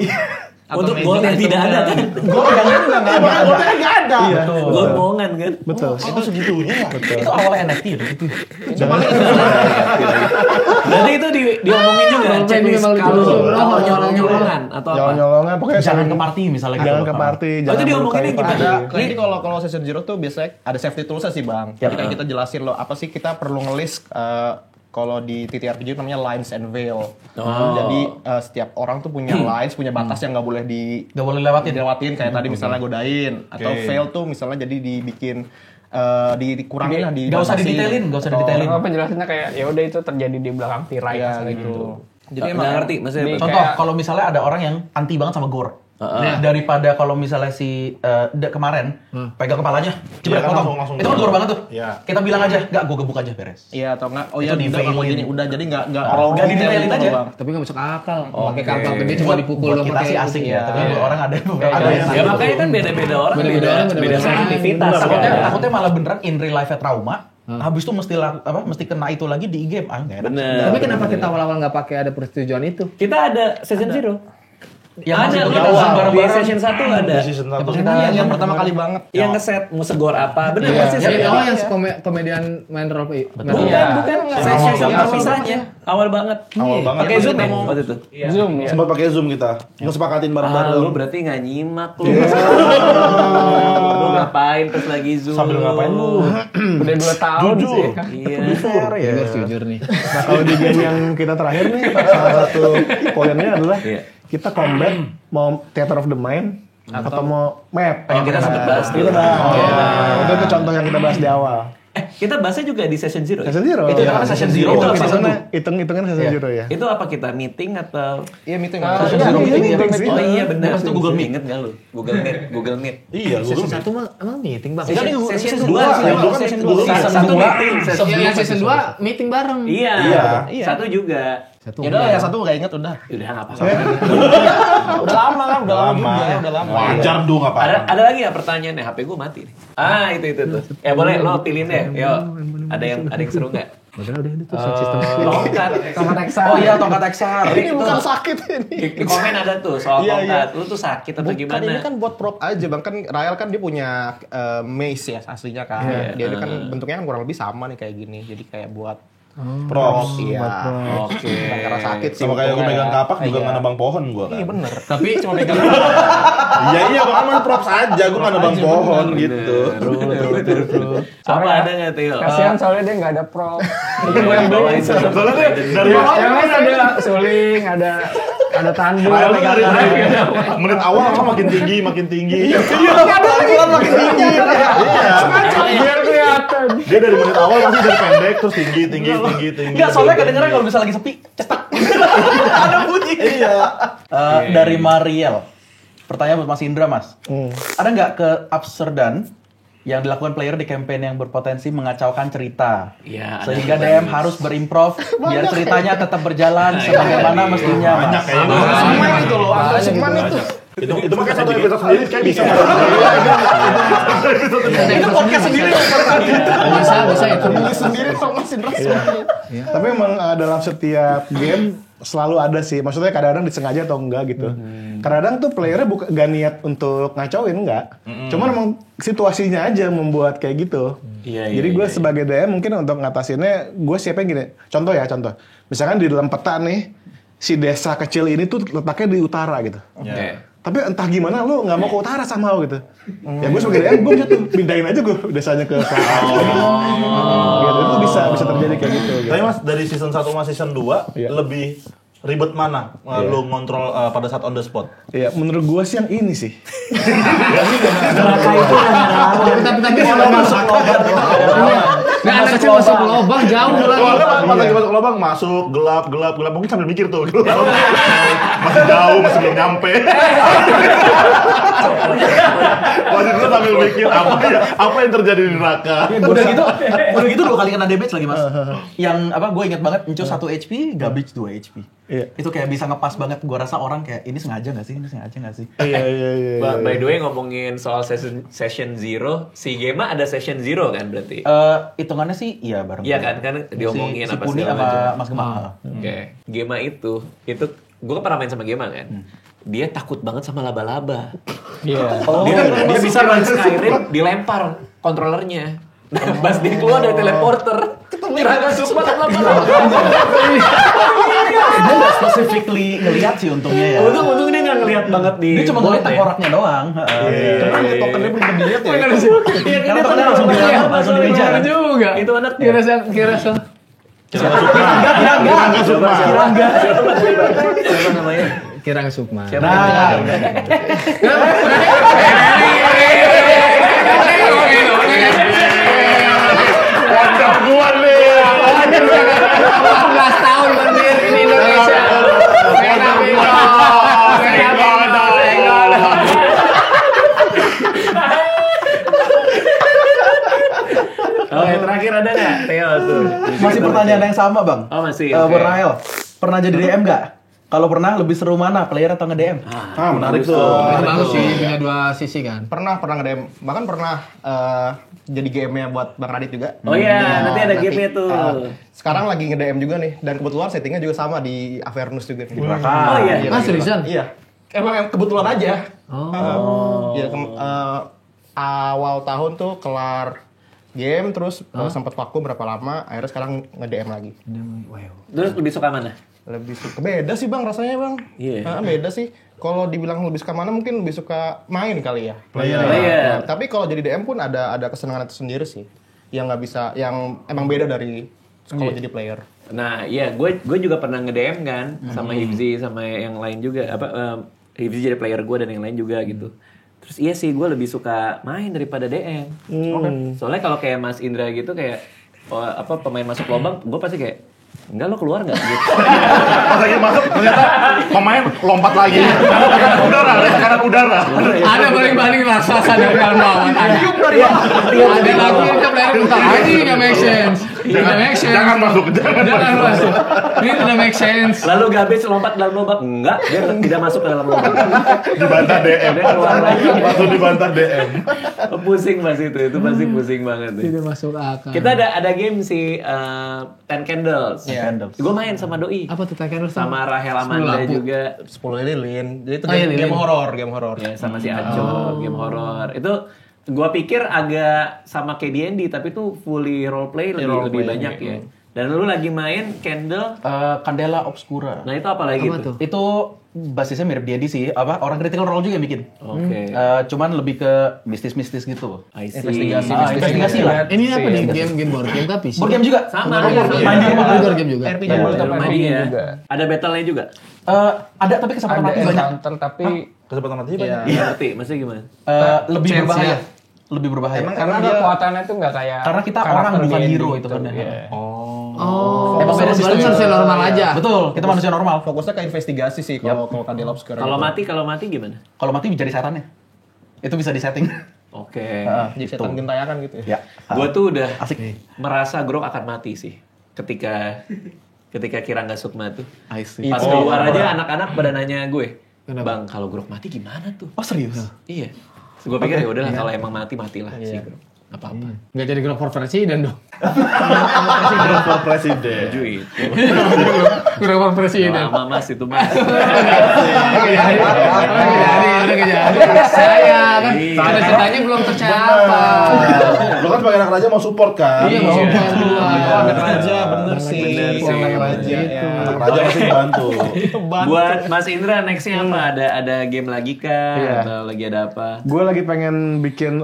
Untuk gol yang tidak ada kan? Gol yang nggak ada. Golnya nggak ada. Gol bohongan kan? Betul. Itu segitunya ya. Itu awalnya NFT itu. Berarti itu diomongin juga Roleplay ini checklist memang kalau lucu. nyolong-nyolongan atau apa? Nyolong-nyolongan pokoknya Jangan sering- ke party misalnya gitu. Jangan ke party, itu jangan diomonginnya melukai gimana? party. Jadi kalau Season Zero tuh biasanya ada safety tools-nya sih Bang. Jadi kan kita jelasin loh apa sih kita perlu nge-list kalau di TTRPG namanya lines and veil. Jadi setiap orang tuh punya lines, punya batas yang nggak boleh Nggak boleh lewatin. dilewatin kayak tadi misalnya godain atau veil tuh misalnya jadi dibikin dikurangin lah Nggak usah didetailin, nggak usah didetailin. Oh, penjelasannya kayak ya udah itu terjadi di belakang tirai ya misalnya gitu. Jadi nggak ngerti maksudnya. Di- apa? Contoh, kayak- kalau misalnya ada orang yang anti banget sama gore. Daripada kalau misalnya si kemarin pegang kepalanya, jebret Iya kan, potong. langsung Itu kan gore banget tuh. Iya. Kita bilang aja, enggak gue gebuk aja beres. Iya atau enggak? Oh Itu ya di udah kalau veilin. gini udah jadi nggak Nggak didetailin gitu, aja. Bang. Tapi nggak masuk akal. Pakai kantong gede cuma dipukul Buat dong kita sih pakai- asik iya. ya, tapi buat orang ada beberapa Ada yang yang- Ya makanya kan beda-beda orang, Beda-beda orang, beda beda-beda sensitivitas. takutnya malah beneran in real life trauma. Habis itu mesti kena itu lagi di game. Ah, nggak enak. Bener. Tapi kenapa kita awal-awal nggak pakai ada persetujuan itu? Kita ada Season Zero. Yang Ada masih kita berjalan di bareng-bareng. session 1 ada. Di season 1 Yang pertama kali banget. Yang ngeset mau segor apa. Bener Iya. pasti Yang komedian main role play. Bukan session yang pisahnya. Awal banget. Awal banget. Pakai Zoom ya waktu itu. Zoom ya. sempat pakai Zoom kita. Ngesepakatin Ah, bareng-bareng. lu berarti nggak nyimak lu. Lu ngapain pas lagi Zoom? Sambil ngapain lu? Udah 2 tahun Jujur. sih. Iya. Gue harus jujur nih. Nah kalau di game yang kita terakhir nih, salah satu poinnya adalah Iya. kita combat mau Theater of the Mind atau mau map. Yang kita sempet bahas tuh. Kita bahas. Itu contoh yang kita bahas di awal. Kita bahasnya juga di Session Zero. ya? Session Zero. Itu namanya Session Zero, Itu bukan Season hitung-hitungan Session Zero ya. Itu apa kita meeting atau? Iya meeting. Session Iya, Zero iya, meeting ya. meeting. Oh iya benar. Pas itu Google Meet. Ingat nggak lu? Google Meet. Iya, Season Google. 1 emang meeting bang? Session 2 dua. Session Dulu 2. kan Satu dua. meeting. Yang season 2 meeting bareng. Iya. Iya. Satu juga. Ya udah ya satu nggak inget udah. Udah nggak apa-apa. Udah lama kan, udah lama juga, udah lama. Wajar dong apa? Ada lagi ya pertanyaannya? HP gue mati nih. Itu tuh. Ya boleh lo pilihin deh. Yo. Ada yang seru nggak? Udah itu sistem. Tongkat. Sama Texas. Oh iya, tongkat XR. Ini bukan sakit ini. Di komen ada tuh soal Iya, tongkat. Lu tuh sakit atau Bukan, gimana? ini kan buat prop aja bang, kan Rael kan dia punya mace ya aslinya kan. Dia ini kan bentuknya kan kurang lebih sama nih kayak gini, jadi kayak buat Props. iya. Oke. Bukan karena sakit sih. Sama kayak gue untungnya megang ya. kapak juga Iya. nggak nebang pohon gue kan. Iya bener. Tapi Cuma megang Iya bang, aman props aja, gue nggak nebang pohon gitu. Apa ada nggak Tio? Kasihan soalnya dia nggak ada pro. Itu gue yang beli. Soalnya dia dari Yang lain ada suling, ada tandu. menit awal apa makin tinggi, makin tinggi. Iya. makin tinggi. Biar kelihatan. Dia dari menit awal masih dari pendek terus tinggi. Enggak, soalnya kedengeran kalau misalnya lagi sepi, cetak. Ada bunyi. Iya. Dari Mariel. Pertanyaan buat Mas Indra, Mas. Ada nggak keabsurdan yang dilakukan player di campaign yang berpotensi mengacaukan cerita? Iya, ada Sehingga banyak. DM harus berimprov biar ceritanya tetap berjalan sebagaimana mestinya, Mas. Banyak kayaknya. Semen itu loh, Angga Semen itu. Itu makanya satu episode sendiri kayak bisa. Itu podcast sendiri. bisa itu. Nulis sendiri sama Mas Indra sendiri. Tapi emang dalam setiap game selalu ada sih. Maksudnya kadang-kadang disengaja atau enggak gitu. Kadang-kadang tuh playernya gak niat untuk ngacauin, enggak. Cuman emang situasinya aja membuat kayak gitu. Iya, Jadi gue sebagai DM mungkin untuk ngatasinnya, gue siapin gini. Contoh. Misalkan di dalam peta nih, si desa kecil ini tuh letaknya di utara gitu. Oke. Tapi entah gimana lu nggak mau ke utara somehow gitu. Ya gue sebagai DM gue bisa tuh pindahin aja gue desanya ke selatan. Gitu. Itu bisa terjadi kayak gitu. Tapi Mas, dari season 1 sama season 2 Iya. lebih ribet mana lu ngontrol pada saat on the spot? Iya, menurut gue sih yang ini sih. Tapi kalau masuk lubang. Nggak anak kecil masuk lubang jauh lagi. Pas lagi masuk lubang, masuk gelap, mungkin sambil mikir tuh. Masih jauh, masih belum nyampe. Masih dulu sambil mikir apa yang terjadi di neraka. Udah gitu 2 kali kena damage lagi, Mas. Yang gue inget banget, Enco 1 HP, Garbage 2 HP. Iya. Itu kayak bisa ngepas banget. Gue rasa orang kayak ini sengaja nggak sih? Iya. By the way ngomongin soal session zero, si Gema ada session zero kan berarti? Hitungannya sih iya bareng. Iya kan diomongin si apa Puni segala sama macam. Mas Gemma. Oke, Gema itu gue kan pernah main sama Gema kan. dia takut banget sama laba-laba. Iya. Dia bisa main Skyrim dilempar kontrolernya. Nah, pas dia keluar dari teleporter, Kiranga Sukma tak laba-laba. Dia nggak specifically ngelihat sih untungnya ya. Untung dia nggak ngeliat banget di. Dia cuma ngeliat tengkoraknya doang. Karena tokennya belum dilihat ya. Bener juga. Karena tokennya langsung dikejar. Bener juga. Itu anaknya. Kira Kirangga. Siapa namanya? Kirang Sukma. Wajah gua nih. 18 tahun berdiri di Indonesia. Oke, terakhir ada nggak? Theo tuh. Masih pertanyaan yang sama bang. Oh masih. Bang Rahel, pernah jadi DM nggak? Kalau pernah, lebih seru mana? Player atau nge-DM? Menarik tuh. Bagus sih, punya dua sisi kan. Pernah nge-DM, bahkan pernah jadi game-nya buat Bang Radit juga. Oh iya, nanti ada game-nya tuh. Sekarang lagi nge-DM juga nih, dan kebetulan settingnya juga sama di Avernus juga. Oh iya. Seriusan? Iya. Emang kebetulan aja. Ya, awal tahun tuh kelar game, terus sempat vakum berapa lama, akhirnya sekarang nge-DM lagi. Terus lebih suka mana? Lebih suka beda sih bang rasanya bang. Iya. Beda sih. Kalau dibilang lebih suka mana mungkin lebih suka main kali ya. Player. Ya, tapi kalau jadi DM pun ada kesenangan tersendiri sih. Yang nggak bisa, yang emang beda dari kalau jadi player. Nah, iya, gue juga pernah nge-DM kan sama Hibzi sama yang lain juga. Hibzi jadi player gue dan yang lain juga gitu. Terus iya sih, gue lebih suka main daripada DM. Soalnya kalau kayak Mas Indra gitu kayak pemain masuk lubang, gue pasti kayak enggak, lo keluar nggak gitu. Pas lagi masuk ternyata pemain lompat lagi. Tekanan udara. Ada banding raksasa dari dalam bawah. Ada lagi yang player bentar. Ini nggak make sense. Nggak make sense. Jangan masuk. Ini tidak make sense. Lalu Gabes lompat dalam lubang, enggak, dia tidak masuk ke dalam lubang. Dibantah DM. Dia keluar lagi. Langsung dibantah DM. Pusing pas itu pasti pusing banget. Tidak masuk akal. Kita ada game sih Ten Candles. Gue main sama Doi. Apa tuh Tekken Sama Rahel Amanda juga. 10 lilin. Jadi itu Lilin. game horor. Ya, sama si Aco, game horor. Itu gua pikir agak sama kayak D&D, tapi tuh fully roleplay lebih banyak ya. Dan lu lagi main Candle, Candela Obscura. nah itu apa lagi Apa tuh? tuh? Itu basisnya mirip D&D sih. Orang Critical Role juga yang bikin. Oke. Cuman lebih ke mistis-mistis gitu. I see. Investigasi lah. Ini apa nih? Game board game tapi Board game juga. Sama. Main di rumah. board game juga. RPG Main dia. juga. Ada battle-nya juga. Ada tapi kesempatan Ada mati banyak. encounter tapi Kesempatan mati banyak. Iya, ngerti. Maksudnya gimana? Lebih Chance-nya. berbahaya. Lebih berbahaya. Emang karena kekuatannya tuh nggak kayak Karena kita karakter orang bukan D&D hero itu gitu. kan ya. Iya. Emang beda sistem. manusia normal aja. Betul, kita manusia normal. fokusnya ke investigasi sih kalau Candela Obscura. Kalau mati gimana? Kalau mati jadi setannya. Itu bisa disetting. Oke. jadi setan gentayangan gitu ya. Ya. Gua tuh udah Asik. merasa Grok akan mati sih ketika Kirangga Sukma tuh. I see. Pas keluar aja anak-anak pada nanya gue, Kenapa? Bang, kalau Grok mati gimana tuh? Oh serius? Iya. Gue pikir ya udahlah kalau emang matilah si Grok. Apa-apa. Nggak jadi Grok for Presiden dong. Grok for presiden. Setuju itu. Grok for Presiden. Lama mas itu mas. Udah kejadian. Saya kan cita-citanya belum tercapai. Lo kan sebagai anak raja mau support kan? Iya, mau support. Anak raja bener sih. Bener sih. Anak raja ya. Anak raja pasti bantu. Buat Mas Indra nextnya apa? Ada game lagi kah? Iya. Atau lagi ada apa? Gue lagi pengen bikin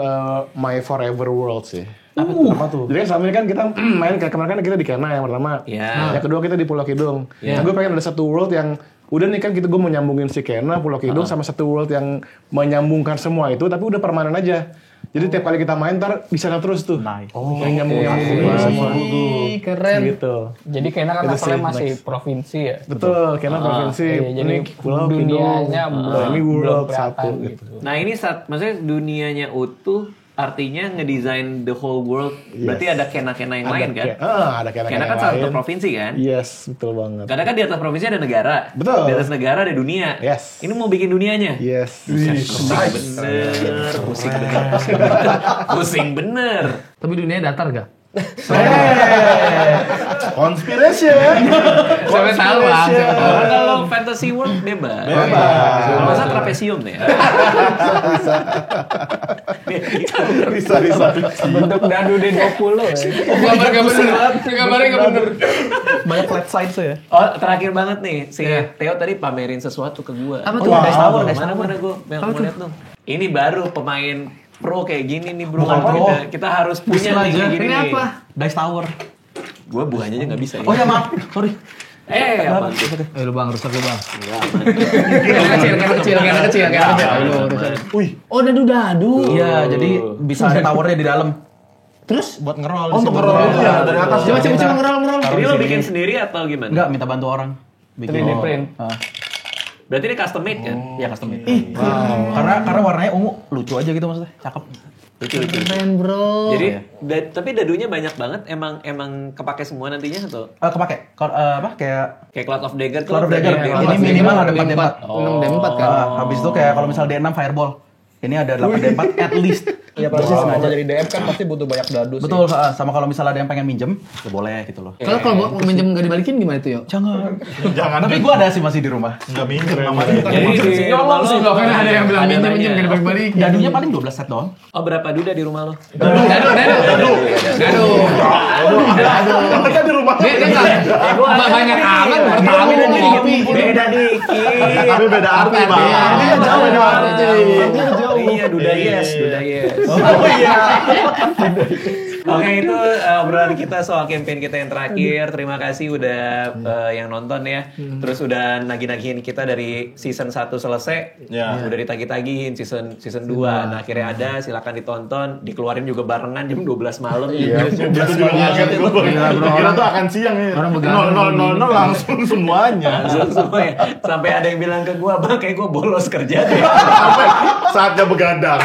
My Forever World sih. Apa tuh? Jadi kan selama ini kan kita main kayak kemarin kan kita di Kena yang pertama. Iya. Yang kedua kita di Pulau Kidung. Nah, gue pengen ada satu world yang udah nih kan gue mau nyambungin si Kena, Pulau Kidung sama satu world yang menyambungkan semua itu tapi udah permanen aja. Jadi tiap kali kita main ntar bisa terus tuh. Nice. Yang nyambung semua. Ih, keren. Gitu. jadi kayaknya kan Itu levelnya sih, masih provinsi ya. Betul, Kena provinsi. Iya, jadi Ini Pulau Kidung. dunianya Ini belum world kelihatan satu gitu. gitu. Nah ini maksudnya dunianya utuh, artinya ngedesain the whole world. Berarti ada kena-kena yang lain kan? Ada Kena Kena kan satu provinsi kan? Yes, betul banget. Karena kan di atas provinsi ada negara. Betul. Di atas negara ada dunia. Yes. Ini mau bikin dunianya. Yes. Pusing bener. Pusing bener. Tapi dunia datar gak? Conspiracy. Siapa tahu bang. Orang kalau fantasy world bebas. Masa trapesium nih. Bisa. Bentuk dadu D20 ya. Gambarnya nggak bener. Banyak flat sides ya. Oh, terakhir banget nih. Si Theo tadi pamerin sesuatu ke gua. Apa tuh? Dice Tower. Mana gua mau lihat dong. Ini baru pemain pro kayak gini nih bro. Bukan pro. Kita harus punya nih kayak gini Ini nih. apa? Dice Tower. Gua buahnya aja nggak bisa. Oh ya maaf, sorry. Apa tuh? Lu bang, rusak lu bang. Enggak, Kecil. Oh dadu. Iya, jadi bisa ada towernya di dalam. Terus buat ngerol. Untuk ngerol ya dari atas. Coba ngerol. Ini lo bikin sendiri atau gimana? Enggak, minta bantu orang. 3D print. Berarti ini custom made kan? Iya, custom made. Karena warnanya ungu, lucu aja gitu maksudnya. Cakep. Lucu. Keren bro. Jadi, tapi dadunya banyak banget. Emang kepake semua nantinya atau Kepake. Kayak kayak Cloud of Dagger tuh? Cloud of Dagger. berarti Ini minimal ada 4D4. 6D4 kan. Habis itu kayak kalau misal D6 Fireball. Ini ada 8D4 at least. Iya pasti sengaja jadi DM kan pasti butuh banyak dadu sih. Betul, sama kalau misalnya ada yang pengen minjem, ya boleh gitu loh. Kalau mau minjem nggak dibalikin gimana tuh yo? Jangan. Jangan. Tapi gua ada sih masih di rumah. Nggak minjem namanya. Jadi di rumah lo Loh kan ada yang bilang ada minjem nanya. nggak dibalik-balikin. Dadunya paling 12 set doang. Oh, berapa duda di rumah lo? Dadu. Mereka di rumah. Dia nggak banyak amat. Pertama Beda dikit. kopi. Beda dikit. Tapi beda arti, Bang. Iya, jauh, Iya, duda yes. Oh iya. Oke, itu obrolan kita soal campaign kita yang terakhir. Terima kasih udah yang nonton ya. Terus udah nagih-nagihin kita dari season 1 selesai. Ya. Udah ditagih-tagihin season 2. Nah, akhirnya ada, silakan ditonton. Dikeluarin juga barengan jam 12 malam. Iya, itu juga ngaget gue. Kira tuh akan siang ya. Orang begadang. 000 langsung semuanya. Langsung semua ya. Sampai ada yang bilang ke gua, "Bang, kayak gua bolos kerja deh." Sampai saatnya begadang.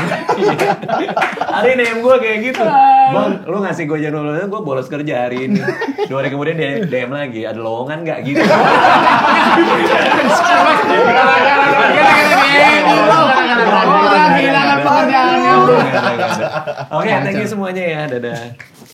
Hari ini gue kayak gitu. Bang, lu ngasih gue jadwal, gue bolos kerja hari ini. 2 hari kemudian dia DM lagi, ada lowongan nggak gitu? Orang kehilangan pekerjaannya. Oke, thank you semuanya ya, dadah.